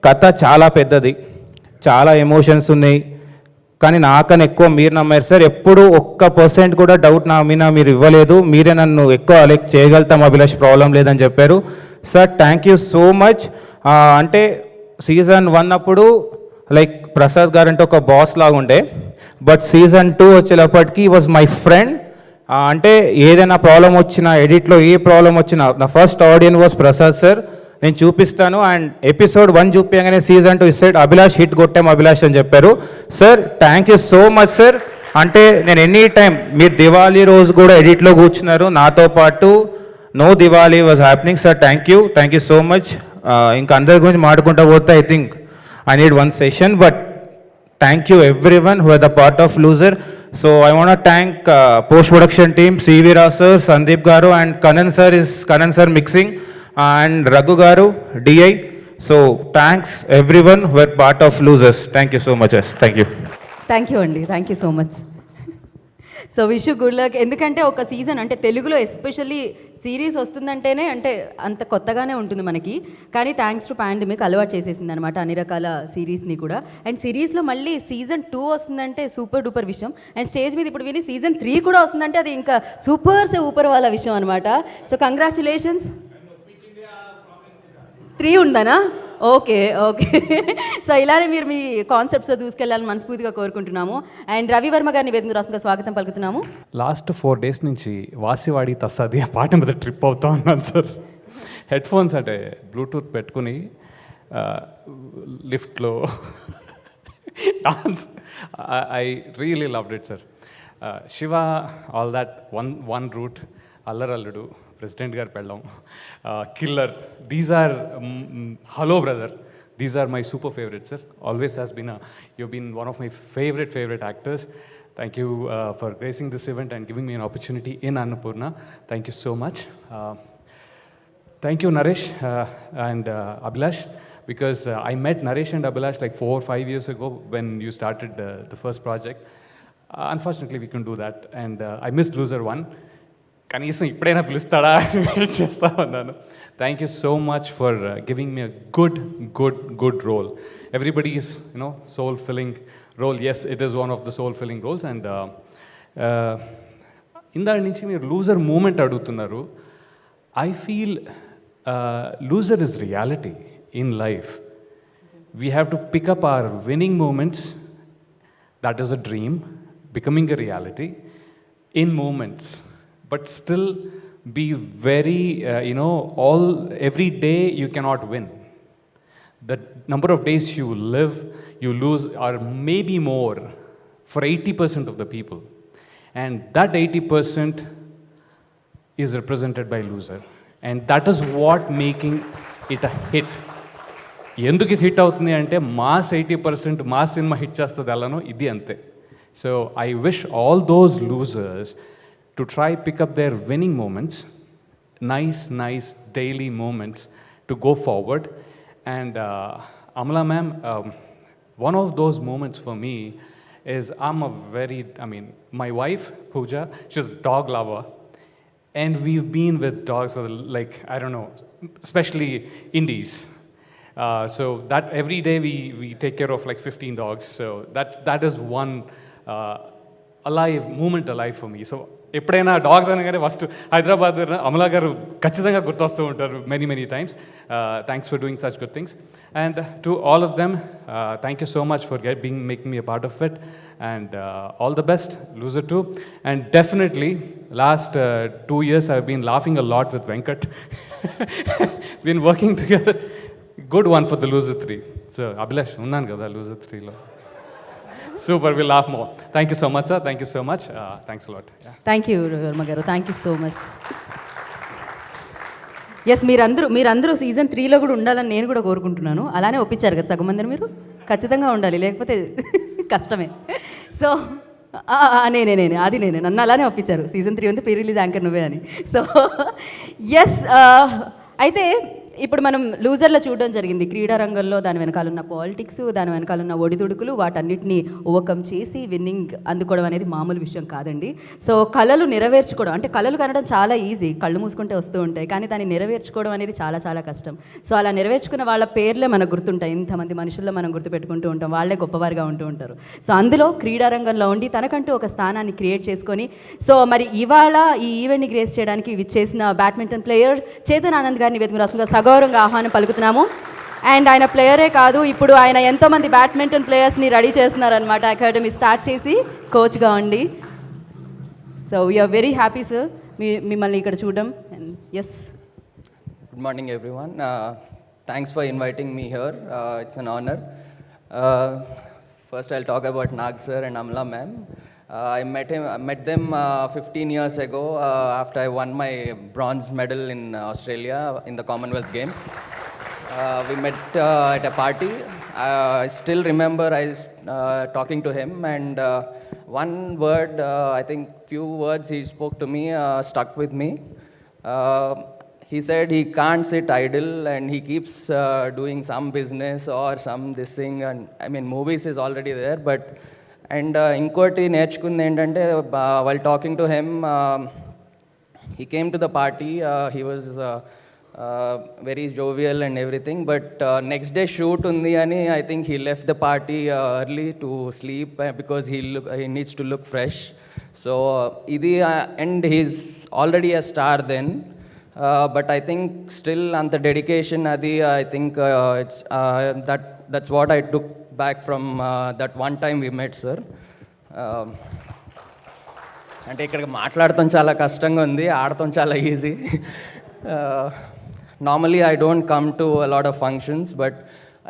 కథ చాలా పెద్దది, చాలా ఎమోషన్స్ ఉన్నాయి, కానీ నాకన్నా ఎక్కువ మీరు నమ్మారు సార్. ఎప్పుడు 1% కూడా డౌట్ నా మీద మీరు ఇవ్వలేదు. మీరే నన్ను ఎక్కువ లైక్ చేయగలుగుతాం అభిలాష్, ప్రాబ్లం లేదని చెప్పారు sir. Thank you so much. అంటే సీజన్ 1 అప్పుడు లైక్ ప్రసాద్ గారు అంటే ఒక బాస్ లాగా ఉండే, బట్ సీజన్ 2 వచ్చేటప్పటికి వాజ్ మై ఫ్రెండ్. అంటే ఏదైనా ప్రాబ్లం వచ్చినా, ఎడిట్లో ఏ ప్రాబ్లం వచ్చినా నా first audience was Prasad sir. నేను చూపిస్తాను. అండ్ ఎపిసోడ్ 1 చూపించగానే సీజన్ 2 ఇస్తాడు అభిలాష్ హిట్ కొట్టాం అభిలాష్ అని చెప్పారు sir. Thank you so much sir. అంటే నేను ఎనీ టైం మీరు దివాళీ రోజు కూడా ఎడిట్లో కూర్చున్నారు నాతో పాటు. No Diwali was happening sir. Thank you so much. ఇంకా అందరి గురించి మాట్లాడుకుంటూ పోతే I think I need one session, but thank you everyone who are the part of Loser. So I want to thank post-production team, CV Rao sir, Sandeep Garu, and Kanan sir mixing, and Raghu Garu, DI. So thanks everyone who are part of Losers. Thank you so much. Yes. Thank you. Thank you అండి, thank you so much. So wish good luck. ఎందుకంటే ఒక సీజన్ అంటే తెలుగులో ఎస్పెషల్లీ సిరీస్ వస్తుందంటేనే అంటే అంత కొత్తగానే ఉంటుంది మనకి, కానీ థ్యాంక్స్ టు పాండమిక్ అలవాటు చేసేసింది అనమాట అన్ని రకాల సిరీస్ని కూడా. అండ్ సిరీస్లో మళ్ళీ సీజన్ 2 వస్తుందంటే సూపర్ డూపర్ విషయం. అండ్ స్టేజ్ మీద ఇప్పుడు విని సీజన్ 3 కూడా వస్తుందంటే అది ఇంకా సూపర్ వాళ్ళ విషయం అనమాట. So congratulations. 3 ఉందనా? ఓకే. సో ఇలానే మీరు మీ కాన్సెప్ట్స్తో దూసుకెళ్ళాలని మనస్ఫూర్తిగా కోరుకుంటున్నాము. అండ్ రవి వర్మ గారిని వేదిక రాష్ట్రంగా స్వాగతం పలుకుతున్నాము. లాస్ట్ 4 days నుంచి వాసివాడి తస్సాది ఆ పాట మీద ట్రిప్ అవుతా ఉన్నాను సార్. హెడ్ ఫోన్స్ అంటే బ్లూటూత్ పెట్టుకుని లిఫ్ట్లో dance, I really loved it sir. Shiva, all that one route, Allari Alludu, president గారు పెళ్ళం, killer, these are hello brother, these are my super favourite sir. Always has been you've been one of my favorite actors. Thank you for gracing this event and giving me an opportunity in Annapurna. Thank you so much. Thank you Naresh and Abhilash, because I met Naresh and Abhilash like 4 or 5 years ago when you started the first project. Unfortunately we couldn't do that, and I missed Loser 1. కనీసం ఇప్పుడైనా పిలుస్తాడా వెయిట్ చేస్తా ఉన్నాను. Thank you so much for giving me a good role. Everybody is soul filling role. Yes, it is one of the soul filling roles. And ఇందాక నుంచి మీరు లూజర్ మూమెంట్ అడుగుతున్నారు. I feel loser is reality in life. We have to pick up our winning moments. That is a dream becoming a reality in moments, but still be very, every day you cannot win. The number of days you live, you lose, or maybe more for 80% of the people. And that 80% is represented by Loser. And that is what making it a hit. ఎందుకు ఇది హిట్ అవుతుంది అంటే మాస్ 80% మాస్ సినిమా హిట్ చేస్తుంది అలానో ఇది అంతే. So I wish all those losers to try pick up their winning moments, nice daily moments to go forward. And Amala ma'am, one of those moments for me is my wife Pooja, she's a dog lover, and we've been with dogs for like, I don't know, especially indies. So that every day we take care of like 15 dogs. So that is one moment alive for me. So ఎప్పుడైనా డాగ్స్ అనగానే ఫస్ట్ హైదరాబాద్ అమలా గారు ఖచ్చితంగా గుర్తొస్తూ ఉంటారు many times. Thanks for doing such good things. And to all of them, thank you so much for making me a part of it. And all the best loser 2. And definitely last 2 years I've been laughing a lot with Venkat. Been working together. Good one for the Loser 3. So Abhilash ఉన్నాను కదా Loser 3లో. Super, we'll laugh more. Thank you so much, sir. Thank you so much. Thanks a lot. Thank you Varma గారు, thank you so much. Yes, మీరందరూ సీజన్ 3లో కూడా ఉండాలని నేను కూడా కోరుకుంటున్నాను. అలానే ఒప్పించారు కదా సగం మందిని, మీరు ఖచ్చితంగా ఉండాలి, లేకపోతే కష్టమే. సో నేనే నన్ను అలానే ఒప్పించారు. సీజన్ 3 ఉంది, ప్రీ రిలీజ్ యాంకర్ నువ్వే అని. సో ఎస్, అయితే ఇప్పుడు మనం లూజర్లో చూడడం జరిగింది. క్రీడా రంగంలో దాని వెనకాల ఉన్న పాలిటిక్స్, దాని వెనకాల ఉన్న ఒడిదుడుకులు, వాటన్నిటిని ఓవర్కమ్ చేసి విన్నింగ్ అందుకోవడం అనేది మామూలు విషయం కాదండి. సో కళలు నెరవేర్చుకోవడం, అంటే కళలు కనడం చాలా ఈజీ, కళ్ళు మూసుకుంటే వస్తూ ఉంటాయి, కానీ దాన్ని నెరవేర్చుకోవడం అనేది చాలా చాలా కష్టం. సో అలా నెరవేర్చుకున్న వాళ్ళ పేర్లే మనకు గుర్తుంటాయి. ఇంతమంది మనుషుల్లో మనం గుర్తుపెట్టుకుంటూ ఉంటాం, వాళ్ళే గొప్పవారుగా ఉంటూ ఉంటారు. సో అందులో క్రీడా రంగంలో ఉండి తనకంటూ ఒక స్థానాన్ని క్రియేట్ చేసుకొని, సో మరి ఇవాళ ఈ ఈవెంట్ని గ్రేస్ చేయడానికి విచ్చేసిన బ్యాడ్మింటన్ ప్లేయర్ చేతన్ ఆనంద్ గారిని వేదిక రాష్ట్రంగా సగౌరవంగా ఆహ్వానం పలుకుతున్నాము. అండ్ ఆయన ప్లేయరే కాదు, ఇప్పుడు ఆయన ఎంతోమంది బ్యాడ్మింటన్ ప్లేయర్స్ని రెడీ చేస్తున్నారనమాట, అకాడమీ స్టార్ట్ చేసి కోచ్గా ఉండి. So we are very happy sir మిమ్మల్ని ఇక్కడ చూడడం. Yes, Good morning, everyone. Thanks for inviting me here. It's an honor. First, I'll talk about Nag sir and Amla ma'am. I met them 15 years ago after I won my bronze medal in Australia in the Commonwealth Games. We met at a party. I still remember talking to him, and one word, I think few words he spoke to me stuck with me. He said he can't sit idle and he keeps doing some business or some this thing. And I mean, movies is already there, but ఇంకోటి నేర్చుకుంది ఏంటంటే, while talking to him, he came to the party, he was very jovial and everything, but next day shoot undi ani I think he left the party early to sleep because he needs to look fresh. So idi and he's already a star then. But I think still on the dedication adi, I think it's that's what I took back from that one time we met, sir. అంటే ఇక్కడ మాట్లాడటం చాలా కష్టంగా ఉంది, ఆడటం చాలా easy. Normally I don't come to a lot of functions, but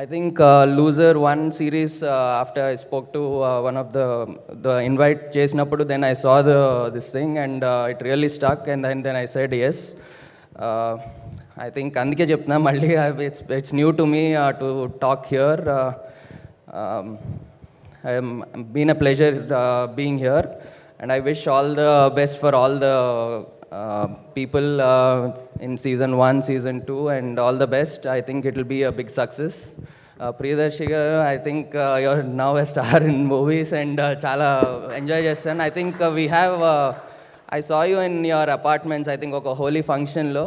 I think Loser one series, after I spoke to one of the invite చేసినప్పుడు, then I saw this thing and it really stuck, and then I said yes. I think అందుకే చెప్తున్నా మళ్ళీ, it's new to me to talk here. It's been a pleasure being here, and I wish all the best for all the people in season 1, season 2, and all the best. I think it will be a big success. Priyadarshika, I think you're now a star in movies, and chala enjoy chestanu. I think we have I saw you in your apartments, I think oka holy function lo.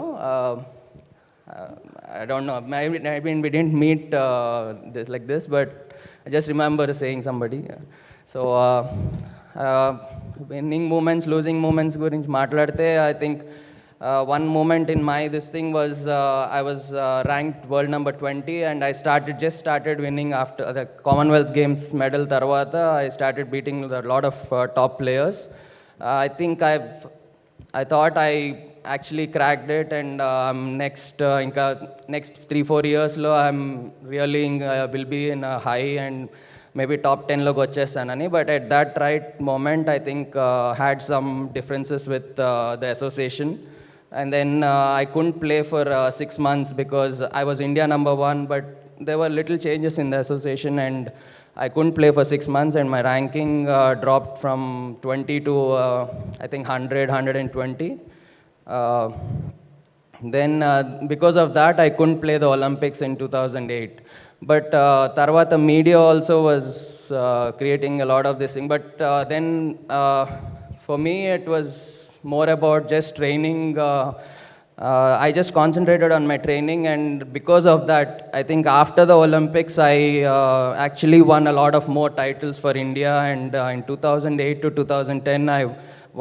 I don't know, I mean we didn't meet this like this, but I just remember saying somebody. So winning moments, losing moments gurinchi maatladte, I think one moment in my this thing was I was ranked world number 20, and I just started winning after the Commonwealth Games medal tarvata. I started beating a lot of top players. I think I thought I actually cracked it, and next 3-4 years lo I'm really will be in a high and maybe top 10 logo వచ్చేస్తానని. But at that right moment, I think had some differences with the association, and then I couldn't play for 6 months because I was India number 1, but there were little changes in the association, and I couldn't play for 6 months, and my ranking dropped from 20 to I think 120. Then because of that, I couldn't play the Olympics in 2008. But tarvata media also was creating a lot of this thing. But then for me, it was more about just training. I just concentrated on my training, and because of that, I think after the Olympics, I actually won a lot of more titles for India. And in 2008 to 2010, I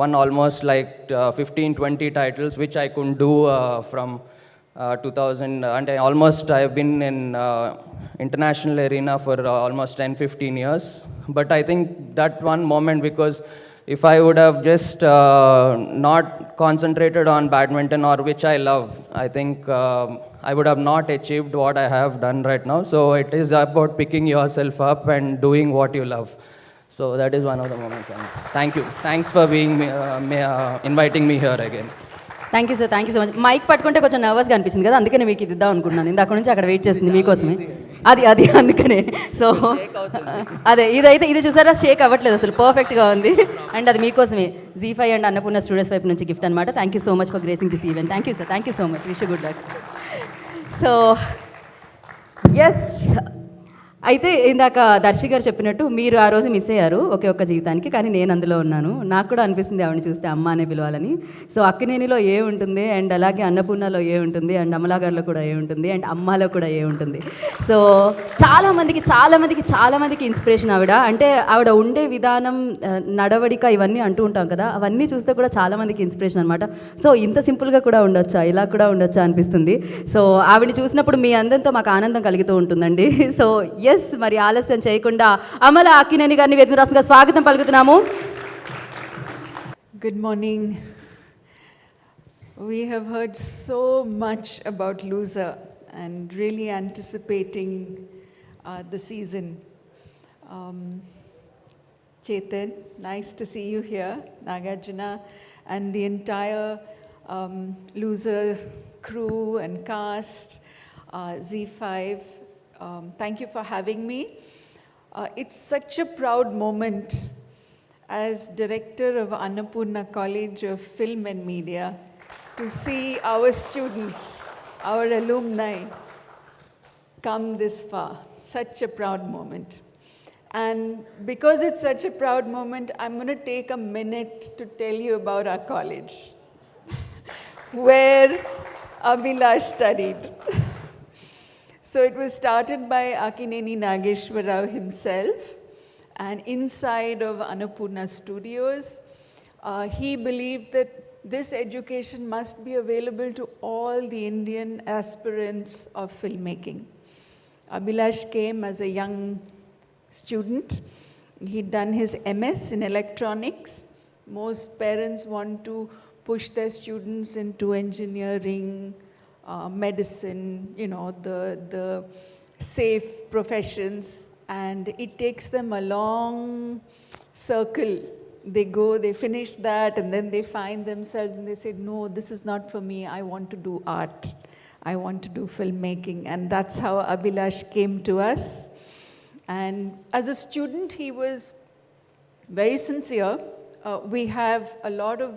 won almost like 15-20 titles, which I couldn't do from 2000. And I've been in international arena for almost 10-15 years. But I think that one moment, because if I would have just not concentrated on badminton, or which I love, I think I would have not achieved what I have done right now. So it is about picking yourself up and doing what you love. So that is one of the moments. And thank you. Thanks for being inviting me here again. Thank you sir, thank you so much. Mike పట్టుకుంటే కొంచెం నర్వస్గా అనిపించింది కదా, అందుకనే మీకు ఇది ఇద్దాం అనుకుంటున్నాను. ఇందాక నుంచి అక్కడ వెయిట్ చేస్తుంది మీకోసమే, అది అందుకనే. సో అదే ఇది చూసారా, షేక్ అవ్వట్లేదు అసలు, పర్ఫెక్ట్గా ఉంది. అండ్ అది మీకోసమే Z5 అండ్ అన్నపూర్ణ స్టూడియోస్ వైపు నుంచి గిఫ్ట్ అనమాట. Thank you so much for gracing this event. Thank you sir, thank you so much. Wish good luck. So yes, అయితే ఇందాక దర్శి గారు చెప్పినట్టు మీరు ఆ రోజు మిస్ అయ్యారు ఒకే ఒక్క జీవితానికి, కానీ నేను అందులో ఉన్నాను. నాకు కూడా అనిపిస్తుంది ఆవిడని చూస్తే అమ్మ అనే పిలవాలని. సో అక్కినేనిలో ఏ ఉంటుంది, అండ్ అలాగే అన్నపూర్ణలో ఏ ఉంటుంది, అండ్ అమలాగారిలో కూడా ఏ ఉంటుంది, అండ్ అమ్మలో కూడా ఏ ఉంటుంది. సో చాలామందికి ఇన్స్పిరేషన్ ఆవిడ. అంటే ఆవిడ ఉండే విధానం, నడవడిక, ఇవన్నీ అంటూ ఉంటాం కదా, అవన్నీ చూస్తే కూడా చాలామందికి ఇన్స్పిరేషన్ అనమాట. సో ఇంత సింపుల్గా కూడా ఉండొచ్చా, ఇలా కూడా ఉండొచ్చా అనిపిస్తుంది. సో ఆవిడని చూసినప్పుడు మీ అందరితో మాకు ఆనందం కలుగుతూ ఉంటుందండి. సో ఎస్, మరి ఆలస్యం చేయకుండా అమల అక్కినేని గారిని వేదిక రాష్ట్రంగా స్వాగతం పలుకుతున్నాము. Good morning. We have heard so much about Loser and really anticipating the season. Chetan, nice to see you here. Nagarjuna and the entire Loser crew and cast, Z5. Thank you for having me. It's such a proud moment as director of Annapurna College of Film and Media to see our students, our alumni come this far. Such a proud moment. And because it's such a proud moment, I'm going to take a minute to tell you about our college, where Abhilash studied. So it was started by Akkineni Nageshwar Rao himself, and inside of Annapurna Studios, he believed that this education must be available to all the Indian aspirants of filmmaking. Abhilash came as a young student. He'd done his MS in electronics. Most parents want to push their students into engineering, medicine, you know, the safe professions, and it takes them a long circle. They go, they finish that, and then they find themselves and they say, no, this is not for me. I want to do art. I want to do filmmaking. And that's how Abhilash came to us. And as a student, he was very sincere. We have a lot of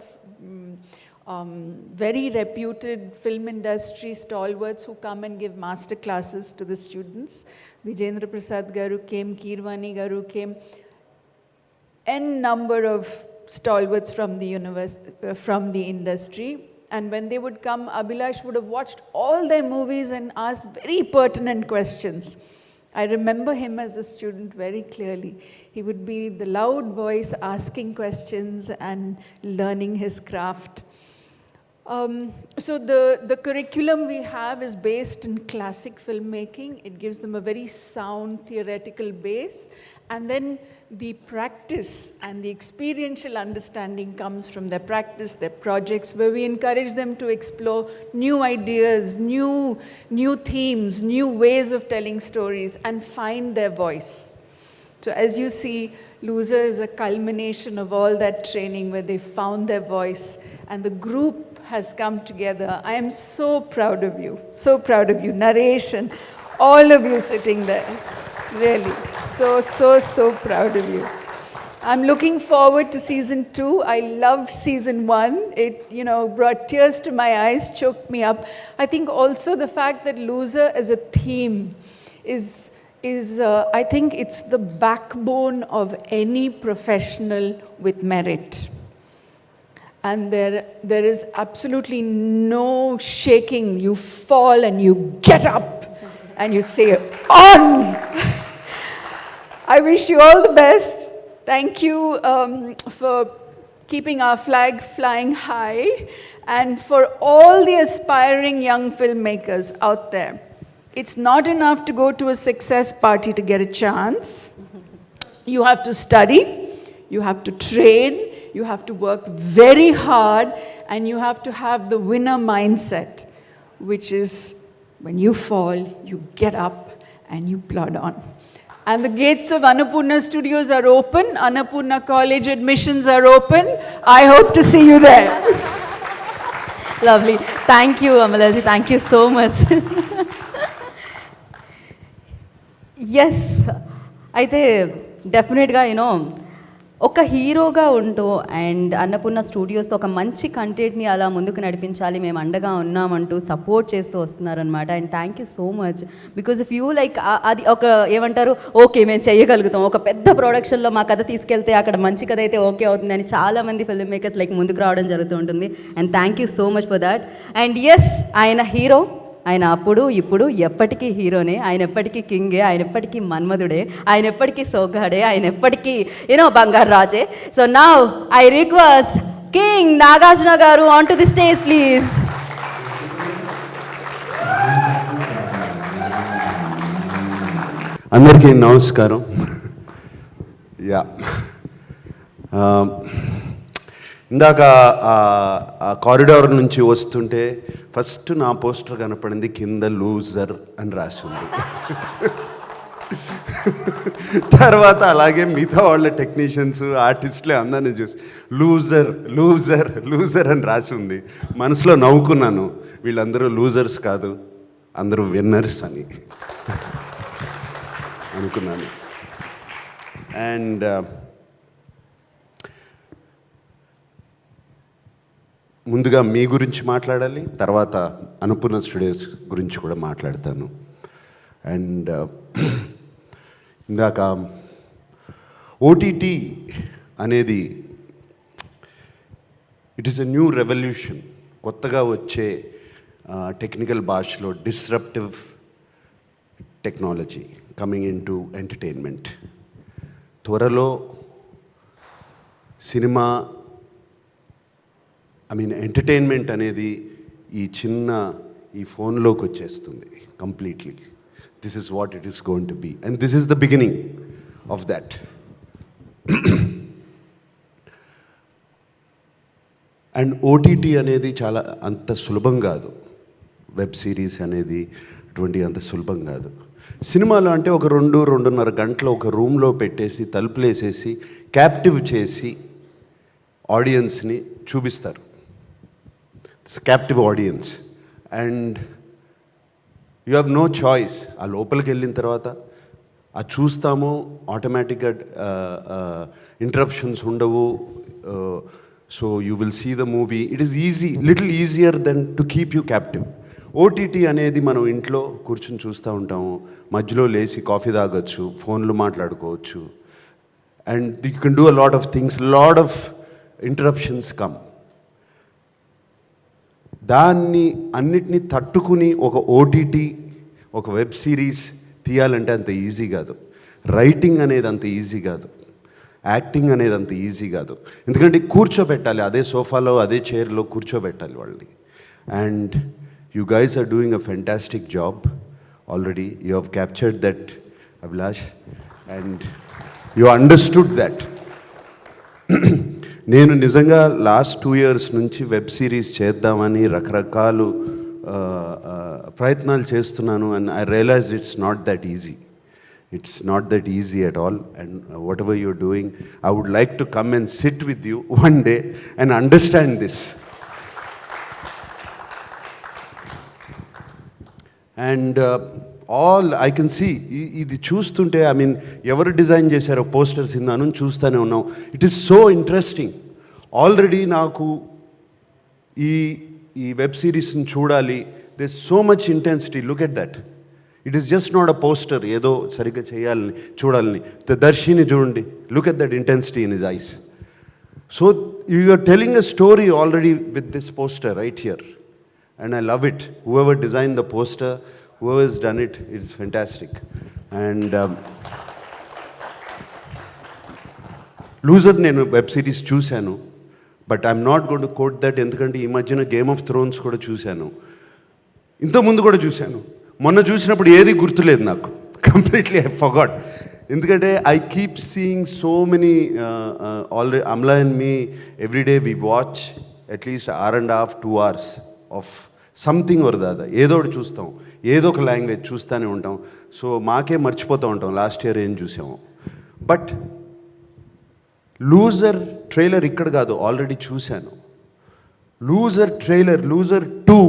very reputed film industry stalwarts who come and give master classes to the students. Vijendra Prasad Garu came, Kirwani Garu came, n number of stalwarts from the industry. And when they would come, Abhilash would have watched all their movies and asked very pertinent questions. I remember him as a student very clearly. He would be the loud voice asking questions and learning his craft. So the curriculum we have is based in classic filmmaking. It gives them a very sound theoretical base, and then the practice and the experiential understanding comes from their practice, their projects, where we encourage them to explore new ideas, new themes, new ways of telling stories, and find their voice. So as you see, Loser is a culmination of all that training where they found their voice, and the group has come together. I am so proud of you, so proud of you, Naresh and all of you sitting there. Really, so proud of you. I'm looking forward to season 2. I loved season 1. It, you know, brought tears to my eyes, choked me up. I think also the fact that Loser as a theme is I think it's the backbone of any professional with merit. And there is absolutely no shaking. You fall and you get up and you say, on! I wish you all the best. Thank you for keeping our flag flying high, and for all the aspiring young filmmakers out there. It's not enough to go to a success party to get a chance. You have to study, you have to train, you have to work very hard, and you have to have the winner mindset, which is when you fall, you get up and you plod on. And the gates of Annapurna Studios are open. Annapurna College admissions are open. I hope to see you there. Lovely. Thank you, Amalaji. Thank you so much. Yes, అయితే డెఫినెట్గా ఒక హీరోగా ఉంటూ అండ్ అన్నపూర్ణ స్టూడియోస్తో ఒక మంచి కంటెంట్ని అలా ముందుకు నడిపించాలి, మేము అండగా ఉన్నామంటూ సపోర్ట్ చేస్తూ వస్తున్నారనమాట. And thank you so much because if you like అది ఒక ఏమంటారు, ఓకే మేము చేయగలుగుతాం, ఒక పెద్ద ప్రొడక్షన్లో మా కథ తీసుకెళ్తే అక్కడ మంచి కథ అయితే ఓకే అవుతుంది అని చాలామంది ఫిల్మ్ మేకర్స్ లైక్ ముందుకు రావడం జరుగుతూ ఉంటుంది. And thank you so much for that. And yes, ఆయన హీరో, ఆయన అప్పుడు ఇప్పుడు ఎప్పటికీ హీరోనే, ఆయన ఎప్పటికీ కింగే, ఆయన ఎప్పటికీ మన్మధుడే, ఆయన ఎప్పటికీ సోగ్గాడే, ఆయన ఎప్పటికీ బంగారు రాజే. So now I request king Nagarjuna గారు on to the stage please. అందరికీ నమస్కారం. యా, ఇందాక కారిడార్ నుంచి వస్తుంటే ఫస్ట్ నా పోస్టర్ కనపడింది, కింద లూజర్ అని రాసి ఉంది. తర్వాత అలాగే మిగతా వాళ్ళ టెక్నీషియన్స్, ఆర్టిస్టులే అందరినీ చూసి లూజర్ లూజర్ లూజర్ అని రాసి ఉంది. మనసులో నవ్వుకున్నాను, వీళ్ళందరూ లూజర్స్ కాదు, అందరూ విన్నర్స్ అని అనుకున్నాను. అండ్ ముందుగా మీ గురించి మాట్లాడాలి, తర్వాత అన్నపూర్ణ స్టూడియోస్ గురించి కూడా మాట్లాడతాను. అండ్ ఇందాక ఓటీటీ అనేది it is a new revolution, కొత్తగా వచ్చే టెక్నికల్ భాషలో disruptive technology coming into entertainment. త్వరలో సినిమా ఎంటర్టైన్మెంట్ అనేది ఈ ఫోన్లోకి వచ్చేస్తుంది completely. This is what it is going to be, and this is the beginning of that. And OTT అనేది చాలా అంత సులభం కాదు, వెబ్ సిరీస్ అనేది అటువంటి అంత సులభం కాదు. సినిమాలో అంటే ఒక 2-2.5 గంటలు ఒక రూమ్లో పెట్టేసి తలుపులేసేసి క్యాప్టివ్ చేసి ఆడియన్స్ని చూపిస్తారు, captive audience. And you have no choice. ఆ లోపలికి వెళ్ళిన తర్వాత అది చూస్తాము, ఆటోమేటిక్గా ఇంటరప్షన్స్ ఉండవు. So you will see the movie. It is little easier then to keep you captive. OTT అనేది మనం ఇంట్లో కూర్చొని చూస్తూ ఉంటాము, మధ్యలో లేచి కాఫీ తాగొచ్చు, ఫోన్లు మాట్లాడుకోవచ్చు, and you can do a lot of things, lot of interruptions come. దాన్ని అన్నిటినీ తట్టుకుని ఒక ఓటీటీ, ఒక వెబ్ సిరీస్ తీయాలంటే అంత ఈజీ కాదు. రైటింగ్ అనేది అంత ఈజీ కాదు, యాక్టింగ్ అనేది అంత ఈజీ కాదు. ఎందుకంటే కూర్చోబెట్టాలి, అదే సోఫాలో అదే చైర్లో కూర్చోబెట్టాలి వాళ్ళని. And you guys are doing a fantastic job already. You have captured that, Abhilash, and you understood that. నేను నిజంగా లాస్ట్ 2 years నుంచి వెబ్ సిరీస్ చేద్దామని రకరకాలు ప్రయత్నాలు చేస్తున్నాను. And I realize it's not that easy. It's not that easy at all. And whatever you're doing, I would like to come and sit with you one day and understand this. And all I can see, ఇది చూస్తుంటే ఎవరు డిజైన్ చేశారో పోస్టర్స్ ఇందాను చూస్తూనే ఉన్నాం. It is so interesting. Already నాకు ఈ వెబ్ సిరీస్ని చూడాలి. This so much intensity. Look at that. It is just not a poster, ఏదో సరిగ్గా చేయాలని చూడాలని. దర్శిని చూడండి, look at that intensity in his eyes. So you are telling a story already with this poster right here, and I love it. Whoever design the poster, whoever has done it, it's fantastic. And loser నేను వెబ్ సిరీస్ చూశాను, but I'm not going to quote that. ఎందుకంటే ఈ మధ్యన గేమ్ ఆఫ్ థ్రోన్స్ కూడా చూశాను, ఇంతకుముందు కూడా చూశాను. మొన్న చూసినప్పుడు ఏది గుర్తులేదు నాకు, కంప్లీట్లీ ఐ ఫర్గాట్. ఎందుకంటే I keep seeing so many already. Amala and me every day we watch at least 1.5 to 2 hours of something or the other. ఏదో ఒకటి చూస్తాం, ఏదో ఒక లాంగ్వేజ్ చూస్తూనే ఉంటాం. సో మాకే మర్చిపోతూ ఉంటాం లాస్ట్ ఇయర్ ఏం చూసాము. బట్ లూజర్ ట్రైలర్ ఇక్కడ కాదు, ఆల్రెడీ చూశాను. Loser trailer, loser 2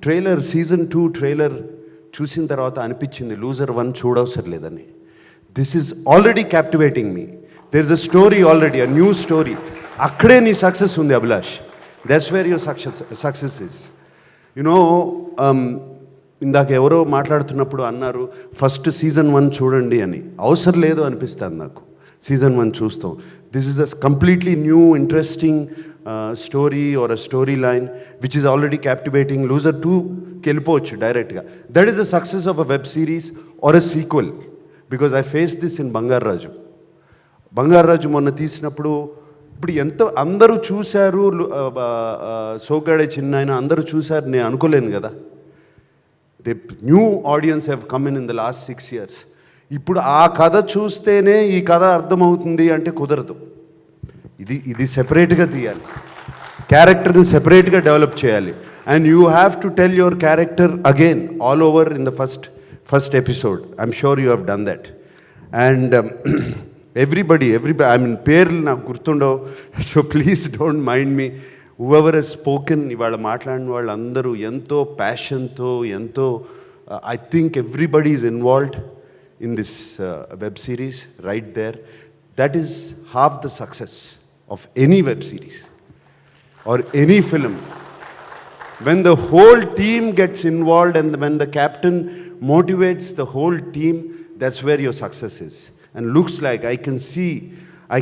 trailer, season 2 trailer చూసిన తర్వాత అనిపించింది లూజర్ 1 చూడవసరం లేదని. This is already captivating me. There is a story already, a new story. అక్కడే నీ సక్సెస్ ఉంది Abhilash. That's where your success is. You know ఇందాక ఎవరో మాట్లాడుతున్నప్పుడు అన్నారు ఫస్ట్ సీజన్ 1 చూడండి అని. అవసరం లేదు అనిపిస్తుంది నాకు సీజన్ 1 చూస్తాం. This is a completely new interesting story or a story line which is already captivating. Loser 2కి వెళ్ళిపోవచ్చు డైరెక్ట్గా. That is the success of a web series or a sequel. Because I face this in Bangarraju. Bangarraju మొన్న తీసినప్పుడు ఇప్పుడు ఎంత అందరూ చూశారు, సోగ్గాడే చిన్నాయన అందరూ చూశారు నేను అనుకోలేను కదా. They knew audience have come in the last 6 years. ఇప్పుడు ఆ కథ చూస్తేనే ఈ కథ అర్థమవుతుంది అంటే కుదరదు. ఇది సెపరేట్గా తీయాలి, క్యారెక్టర్ని సెపరేట్గా డెవలప్ చేయాలి. And you have to tell your character again all over in the first episode. I'm sure you have done that. And everybody I mean పేర్లు నాకు గుర్తుండవు, so please don't mind me. Whoever he's spoken, ఇవాళ మాట్లాడిన వాళ్ళందరూ ఎంతో ప్యాషన్తో, ఎంతో I think everybody is involved in this web series right there. That is half the success of any web series or any film. When the whole team gets involved and when the captain motivates the whole team, that's where your success is. And looks like I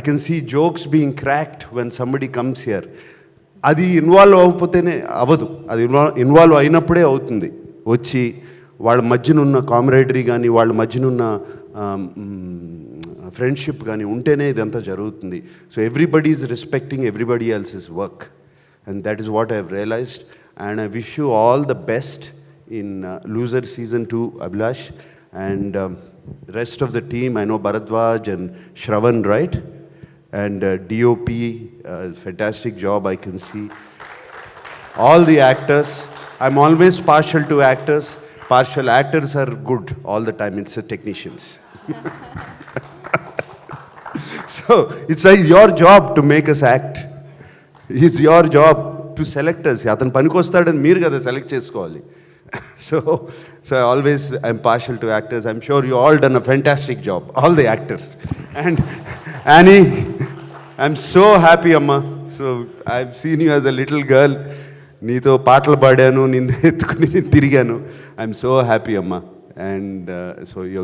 can see jokes being cracked when somebody comes here. అది ఇన్వాల్వ్ అవ్వకపోతేనే అవ్వదు, అది ఇన్వాల్వ్ అయినప్పుడే అవుతుంది. వచ్చి వాళ్ళ మధ్యనున్న కామ్రేడరీ కానీ వాళ్ళ మధ్యనున్న ఫ్రెండ్షిప్ కానీ ఉంటేనే ఇదంతా జరుగుతుంది. So everybody is respecting everybody else's work, and that is what I have realized. And I wish you all the best in loser season 2, Abhilash. And rest of the team, I know Bharadwaj and Shravan, right? And DOP, fantastic job I can see. All the actors, I'm always partial to actors. Partial actors are good all the time, it's the technicians. So it's like your job to make us act. It's your job to select us. అతను పనికొస్తాడని మీరు కదా సెలెక్ట్ చేసుకోవాలి. So I'm partial to actors. I'm sure you all done a fantastic job, all the actors. And Annie, I'm so happy, Amma. So I've seen you as a little girl. నీతో పాటలు పాడాను, నిన్ను ఎత్తుకుని తిరిగాను. ఐఎమ్ సో హ్యాపీ అమ్మా. And so you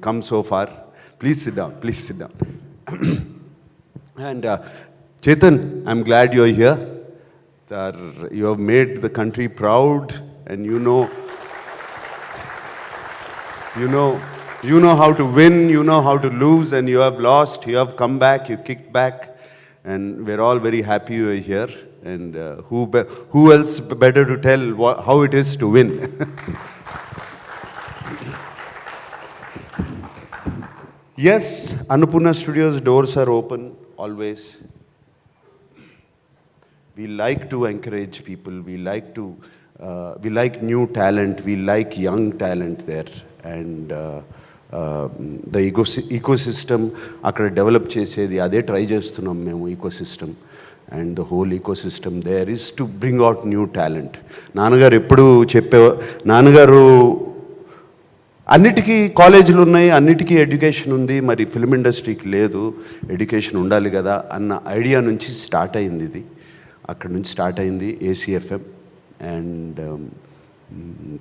come so far. Please sit down, please sit down. And Chetan, I'm glad you are here. You have made the country proud and you know how to win, you know how to lose, and you have lost, you have come back, you kicked back, and we're all very happy you are here. And who else better to tell how it is to win? Yes, Annapurna Studios doors are open always. We like to encourage people, we like new talent, we like young talent there. And the ecosystem akkada develop chesedi ade try chestunnam memu, ecosystem. And the whole ecosystem there is to bring out new talent. నాన్నగారు ఎప్పుడు నాన్నగారు అన్నిటికీ కాలేజీలు ఉన్నాయి, అన్నిటికీ ఎడ్యుకేషన్ ఉంది, మరి ఫిల్మ్ ఇండస్ట్రీకి లేదు, ఎడ్యుకేషన్ ఉండాలి కదా అన్న ఐడియా నుంచి స్టార్ట్ అయింది ఇది. అక్కడ నుంచి స్టార్ట్ అయింది ACFM. And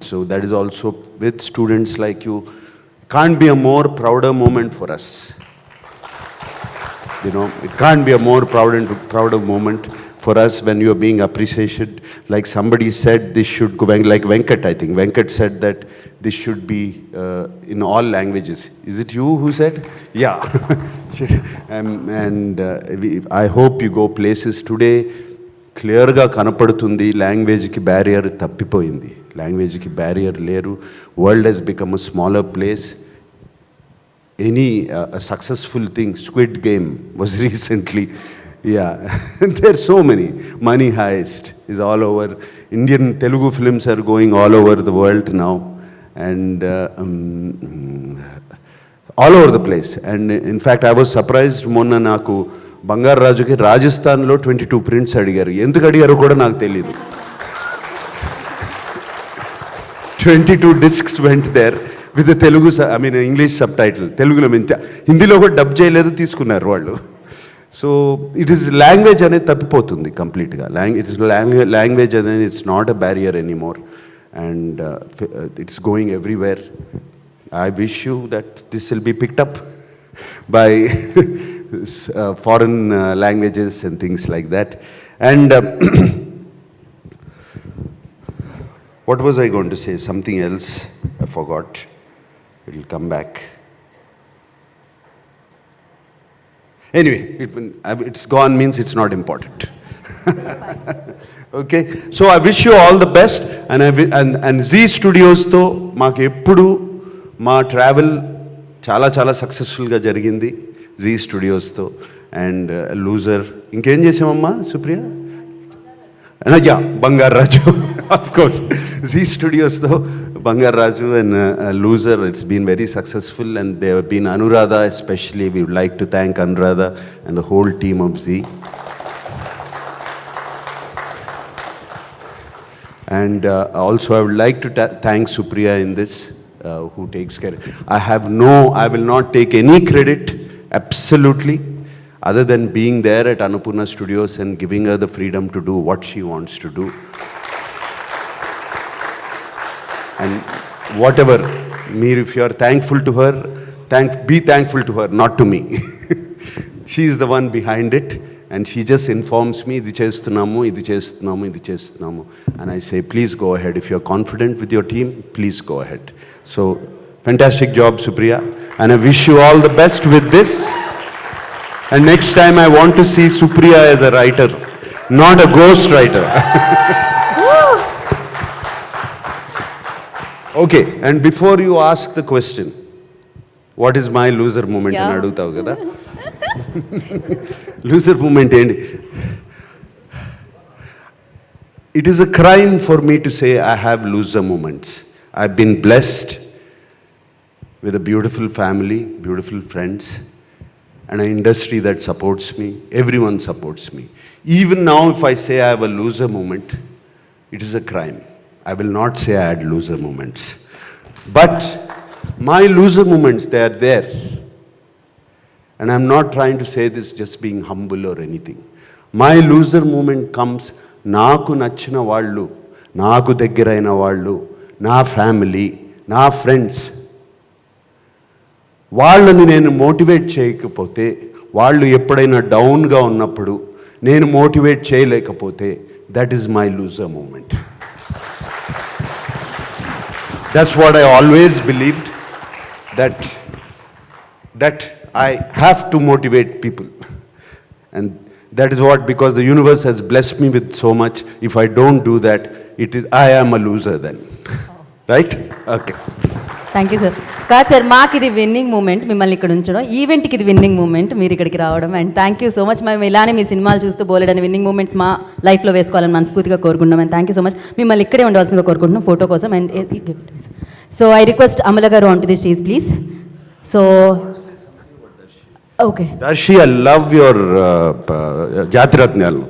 so that is also with students like you. Can't be a more prouder moment for us. You know, it can't be a more prouder moment for us when you are being appreciated. Like somebody said, this should go, like Venkat, I think. Venkat said that this should be in all languages. Is it you who said? Yeah. And I hope you go places today. క్లియర్గా కనపడుతుంది లాంగ్వేజ్కి బ్యారియర్ తప్పిపోయింది. లాంగ్వేజ్కి బ్యారియర్ లేరు. World has become a smaller place. Any a successful thing, Squid Game was recently, yeah. There are so many. Money Heist is all over. Indian Telugu films are going all over the world now, and all over the place. And in fact, I was surprised. Monna naku Bangar Rajuki Rajasthan lo 22 prints adigaru. Enduku adigaru kuda naaku teliyadu. 22 discs went there. With Telugu I mean English sub title, తెలుగులో హిందీలో కూడా డబ్ చేయలేదు, తీసుకున్నారు వాళ్ళు. సో ఇట్ ఈస్ లాంగ్వేజ్ అనేది తప్పిపోతుంది కంప్లీట్గా. లాంగ్వేజ్ అనేది it's not a barrier anymore, and it's going everywhere. I wish you that this will be picked up by foreign languages and things like that. And what was I going to say? Something else I forgot. It will come back. Anyway, it's gone means it's not important. Okay, so I wish you all the best, and Z Studios తో మాకు ఎప్పుడు మా ట్రావెల్ చాలా చాలా సక్సెస్ఫుల్గా జరిగింది జీ స్టూడియోస్తో. అండ్ లూజర్ ఇంకేం చేసామమ్మా సుప్రియ? Yeah, Bangarraju of course. Zee స్టూడియోస్తో Bangarraju and loser, it's been very successful. And they have been Anuradha especially. We would like to thank Anuradha and the whole team of Zee. And also I would like to thank Supriya in this, who takes care. I will not take any credit, absolutely, other than being there at Annapurna Studios and giving her the freedom to do what she wants to do. And whatever, if you are thankful to her, be thankful to her, not to me. She is the one behind it. And she just informs me, ఇది చేస్తున్నాము, ఇది చేస్తున్నాము, ఇది చేస్తున్నాము. And I say, please go ahead. If you're confident with your team, please go ahead. So, fantastic job, Supriya. And I wish you all the best with this. And next time I want to see Supriya as a writer, not a ghost writer. Okay, and before you ask the question, what is my loser moment అని అడుగుతావు కదా. లూజర్ మూమెంట్ ఏంటి? It is a crime for me to say I have loser moments. I've been blessed with a beautiful family, beautiful friends, and an industry that supports me. Everyone supports me. Even now, if I say I have a loser moment, it is a crime. I will not say I had loser moments. But my loser moments, they are there. And I'm not trying to say this just being humble or anything. My loser moment comes, నాకు నచ్చిన వాళ్ళు, నాకు దగ్గరైన వాళ్ళు, నా ఫ్యామిలీ, నా ఫ్రెండ్స్, వాళ్ళని నేను మోటివేట్ చేయకపోతే, వాళ్ళు ఎప్పుడైనా డౌన్గా ఉన్నప్పుడు నేను మోటివేట్ చేయలేకపోతే, that is my loser moment. That's what I always believed, that I have to motivate people. And that is what, because the universe has blessed me with so much, if I don't do that, I am a loser then. Right? Okay. Thank you sir. కాదు సార్, మాకు ఇది విన్నింగ్ మూమెంట్ మిమ్మల్ని ఇక్కడ ఉంచడం, ఈవెంట్కి ఇది విన్నింగ్ మూమెంట్ మీరు ఇక్కడికి రావడం. And thank you so much. మేము ఇలానే మీ సినిమాలు చూస్తూ బోలెడని విన్నింగ్ మూమెంట్స్ మా లైఫ్లో వేసుకోవాలని మనస్ఫూర్తిగా కోరుకుంటున్నాం. And thank you so much. మిమ్మల్ని ఇక్కడే ఉండవలసిందిగా కోరుకుంటున్నాం ఫోటో కోసం. And so I request Amala గారు on to the stage please. So okay Darshi, I love your Jathi Ratnalu.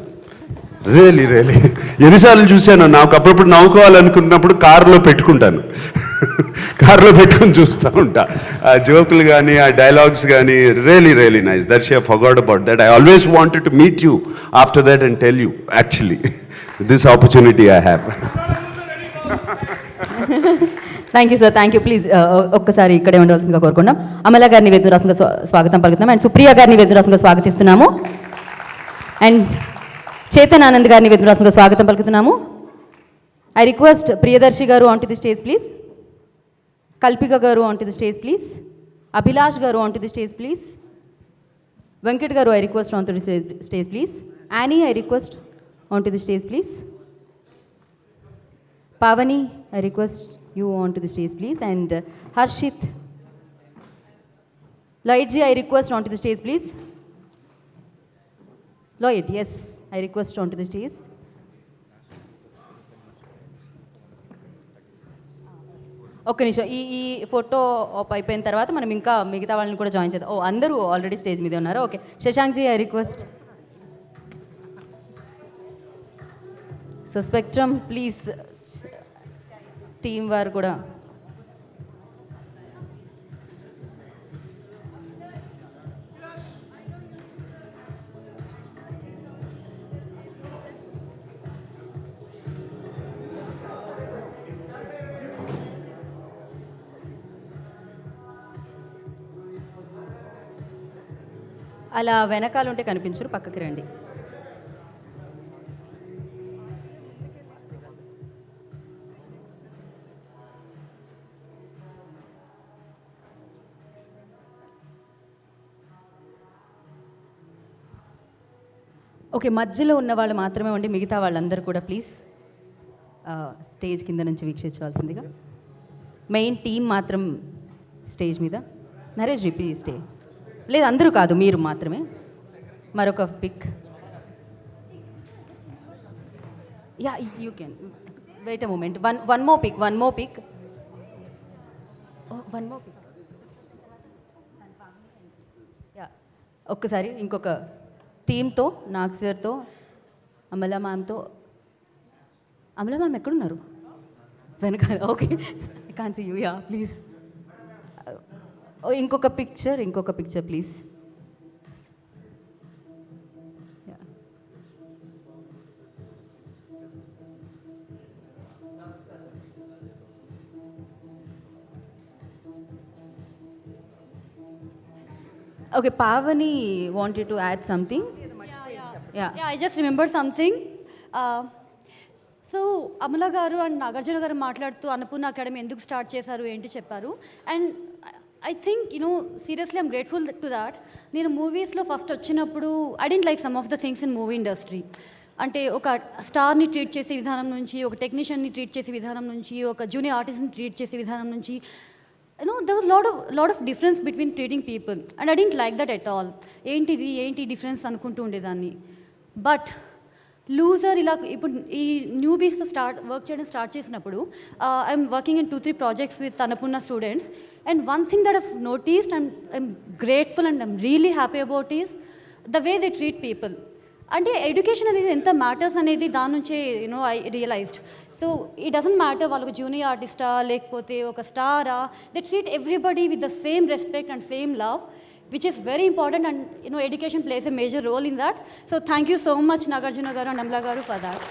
Really ఎన్నిసార్లు చూశాను. నాకు అప్పుడప్పుడు నవ్వుకోవాలనుకున్నప్పుడు కారులో పెట్టుకుంటాను, కారులో పెట్టుకుని చూస్తూ ఉంటా. ఆ జోకులు కానీ ఆ డైలాగ్స్ కానీ really nice. Darshi, I forgot about that. I always wanted to meet you after that and tell you, actually, this opportunity I have. Thank you sir. Thank you. Please ఒక్కసారి ఇక్కడే ఉండవలసిందిగా కోరుకున్నాం. అమల గారిని వేదరాసంగా స్వాగతం పలుకుతున్నాం. అండ్ సుప్రియ గారిని వేదరాసంగా స్వాగతిస్తున్నాము. అండ్ చేతన్ ఆనంద్ గారిని వేదరాసంగా స్వాగతం పలుకుతున్నాము. ఐ రిక్వెస్ట్ ప్రియదర్శి గారు on to the stage please. Kalpika గారు on to the stage please. Abhilash గారు on to the stage please. Venkat గారు I request on to the stage please. Annie I request on to the stage please. Pavani, I request you on to the stage, please. And Harshit. Lloyd ji, I request onto the stage, please. Lloyd, yes, I request onto the stage. ఒక్క నిమిషం, ఈ ఫోటో ఆప్ అయిపోయిన తర్వాత మనం ఇంకా మిగతా వాళ్ళని కూడా జాయిన్ చేద్దాం. అందరూ ఆల్రెడీ స్టేజ్ మీద ఉన్నారు. Okay, Shashank ji, I request. So spectrum please, team వారు కూడా అలా వెనకాల ఉంటే కనిపించరు, పక్కకి రండి. ఓకే, మధ్యలో ఉన్న వాళ్ళు మాత్రమే ఉండి మిగతా వాళ్ళందరూ కూడా ప్లీజ్ స్టేజ్ కింద నుంచి వీక్షించవలసిందిగా. మెయిన్ టీం మాత్రం స్టేజ్ మీద. Naresh ji please stay. లేదు అందరూ కాదు, మీరు మాత్రమే. మరొక pic. Yeah you can wait a moment. One more pic. One more pic. Yeah, ఒక్కసారి ఇంకొక టీమ్తో, నాగ్ సార్తో, అమలా మ్యామ్తో. అమలా మ్యామ్ ఎక్కడున్నారు? వెనకాల. Okay, I can see you. Yeah please. ఇంకొక picture please. Okay, Pavani wanted to add something. Yeah. Yeah, I just remembered something. So Amala గారు అండ్ నాగార్జున గారు మాట్లాడుతూ అన్నపూర్ణ అకాడమీ ఎందుకు స్టార్ట్ చేశారు ఏంటి చెప్పారు. And I think seriously I'm grateful to that. నేను మూవీస్లో ఫస్ట్ వచ్చినప్పుడు I don't like some of the things in movie industry. అంటే ఒక స్టార్ని ట్రీట్ చేసే విధానం నుంచి, ఒక టెక్నీషియన్ని ట్రీట్ చేసే విధానం నుంచి, ఒక జూనియర్ ఆర్టిస్ట్ని ట్రీట్ చేసే విధానం నుంచి, there was lot of difference between treating people, and I didn't like that at all. ఏంటి డిఫరెన్స్ అనుకుంటూ ఉండేదాన్ని. బట్ లూజర్ ఇలా ఇప్పుడు ఈ న్యూబీస్తో వర్క్ చేయడం స్టార్ట్ చేసినప్పుడు I'm working in 2-3 projects with Annapurna students. And one thing that I've noticed and I'm grateful and I'm really happy about is the way they treat people. అంటే ఎడ్యుకేషన్ అనేది ఎంత మ్యాటర్స్ అనేది దాని నుంచే I realized. So it doesn't matter వాళ్ళకు జూనియర్ ఆర్టిస్టా లేకపోతే ఒక స్టారా, they treat everybody with the same respect and same love, which is very important, and education plays a major role in that. So thank you so much Nagarjuna garu and Amla garu for that.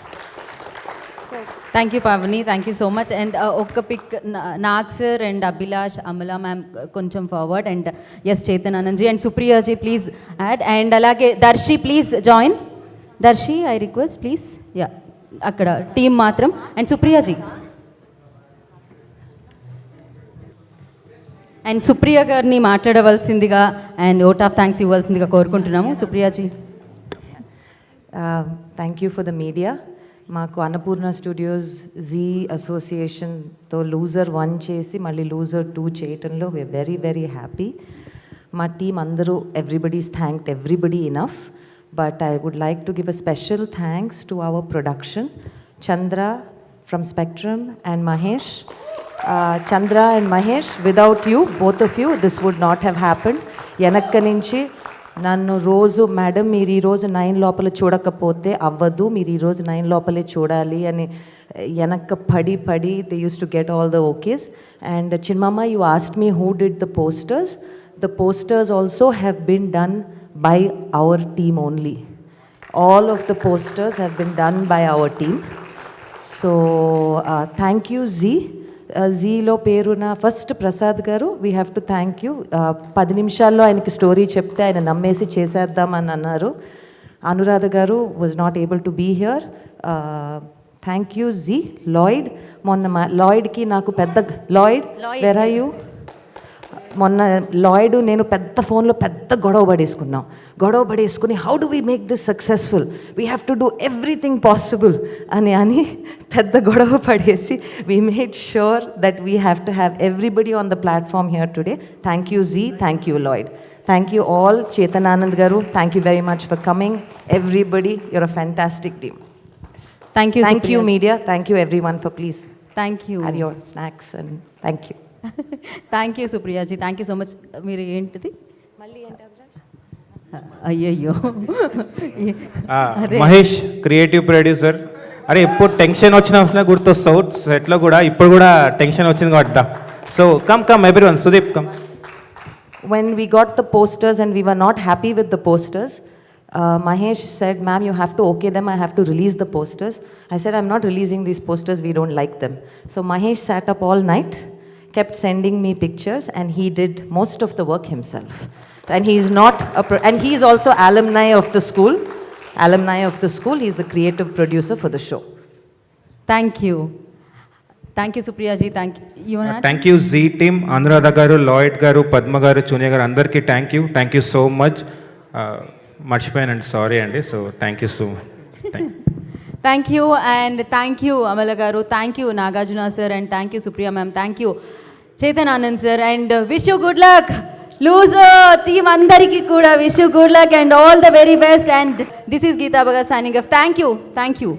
So thank you Pavani, thank you so much. And okka pick Nag sir and Abhilash, Amala ma'am koncham forward, and yes Chetan Anandji and Supriya ji please add, and alage Darshi please join. Darshi I request please. Yeah, akkada team matram, and Supriya ji and Supriya గారిని మాట్లాడవలసిందిగా అండ్ ఓట్ ఆఫ్ థ్యాంక్స్ ఇవ్వాల్సిందిగా కోరుకుంటున్నాము. Supriya ji. Thank you for the media. మాకు అన్నపూర్ణ స్టూడియోస్ జీ అసోసియేషన్తో లూజర్ 1 చేసి మళ్ళీ లూజర్ 2 చేయటంలో వీఆర్ వెరీ వెరీ హ్యాపీ. మా టీం అందరూ everybody's thanked everybody enough, but I would like to give a special thanks to our production, Chandra from Spectrum and Mahesh. Chandra and Mahesh, without you, both of you, this would not have happened. Yanakka nunchi nannu roju madam meer ee roju 9 lopala chudakapote avvadu, meer ee roju 9 lopale chudali ani yanakka padi they used to get all the okays. And Chinmama, you asked me who did the posters. The posters also have been done by our team only. All of the posters have been done by our team. So thank you Z. జీలో పేరున ఫస్ట్ ప్రసాద్ గారు, we have to thank you. 10 నిమిషాల్లో ఆయనకి స్టోరీ చెప్తే ఆయన నమ్మేసి చేసేద్దామని అన్నారు. అనురాధ గారు was not able to be here. Thank you Zee. Lloyd, మొన్న లాయిడ్కి నాకు పెద్ద లాయిడ్ వేర్ ఆర్ యూ? మొన్న లాయిడ్ నేను పెద్ద ఫోన్లో పెద్ద గొడవ పడేసుకుని how do we make this successful, we have to do everything possible అని పెద్ద గొడవ పడేసి we made sure that we have to have everybody on the platform here today. Thank you Zee, thank you Lloyd, thank you all. Chetan Anand గారు, thank you very much for coming. Everybody, you're a fantastic team. Thank you media, thank you everyone for please have your snacks and thank you. Thank you Supriya ji, thank you so much. మీరు ఏంటిది మళ్ళీ ఏంటి అయ్యయ్యో మహేష్ క్రియేటివ్ ప్రొడ్యూసర్. అరే ఎప్పుడు టెన్షన్ వచ్చిన గుర్తొస్తావు సెట్లో కూడా, ఇప్పుడు కూడా టెన్షన్ వచ్చింది కాబట్టి. So come everyone. Sudeep come. When we got the posters and we were not happy with the posters, Mahesh said, ma'am, you have to okay them, I have to release the posters. I said, I'm not releasing these posters, we don't like them. So Mahesh sat up all night, kept sending me pictures, and he did most of the work himself. And he's not and he is also alumni of the school. He's the creative producer for the show. Thank you Supriya ji. Thank you. Thank you Zee team, Anuradha గారు, లాయిడ్ గారు, పద్మ గారు, చూనియా గారు, అందరికీ థ్యాంక్ యూ సో మచ్. మర్చిపోయానండి, సారీ అండి. So thank you so much. Thank you and thank you Amala గారు, thank you Nagarjuna sir, and thank you Supriya ma'am, thank you Chetan Anand sir, and wish you good luck. Loser team అందరికీ కూడా wish you good luck and all the very best. And this is Geeta Bhagat signing off. Thank you.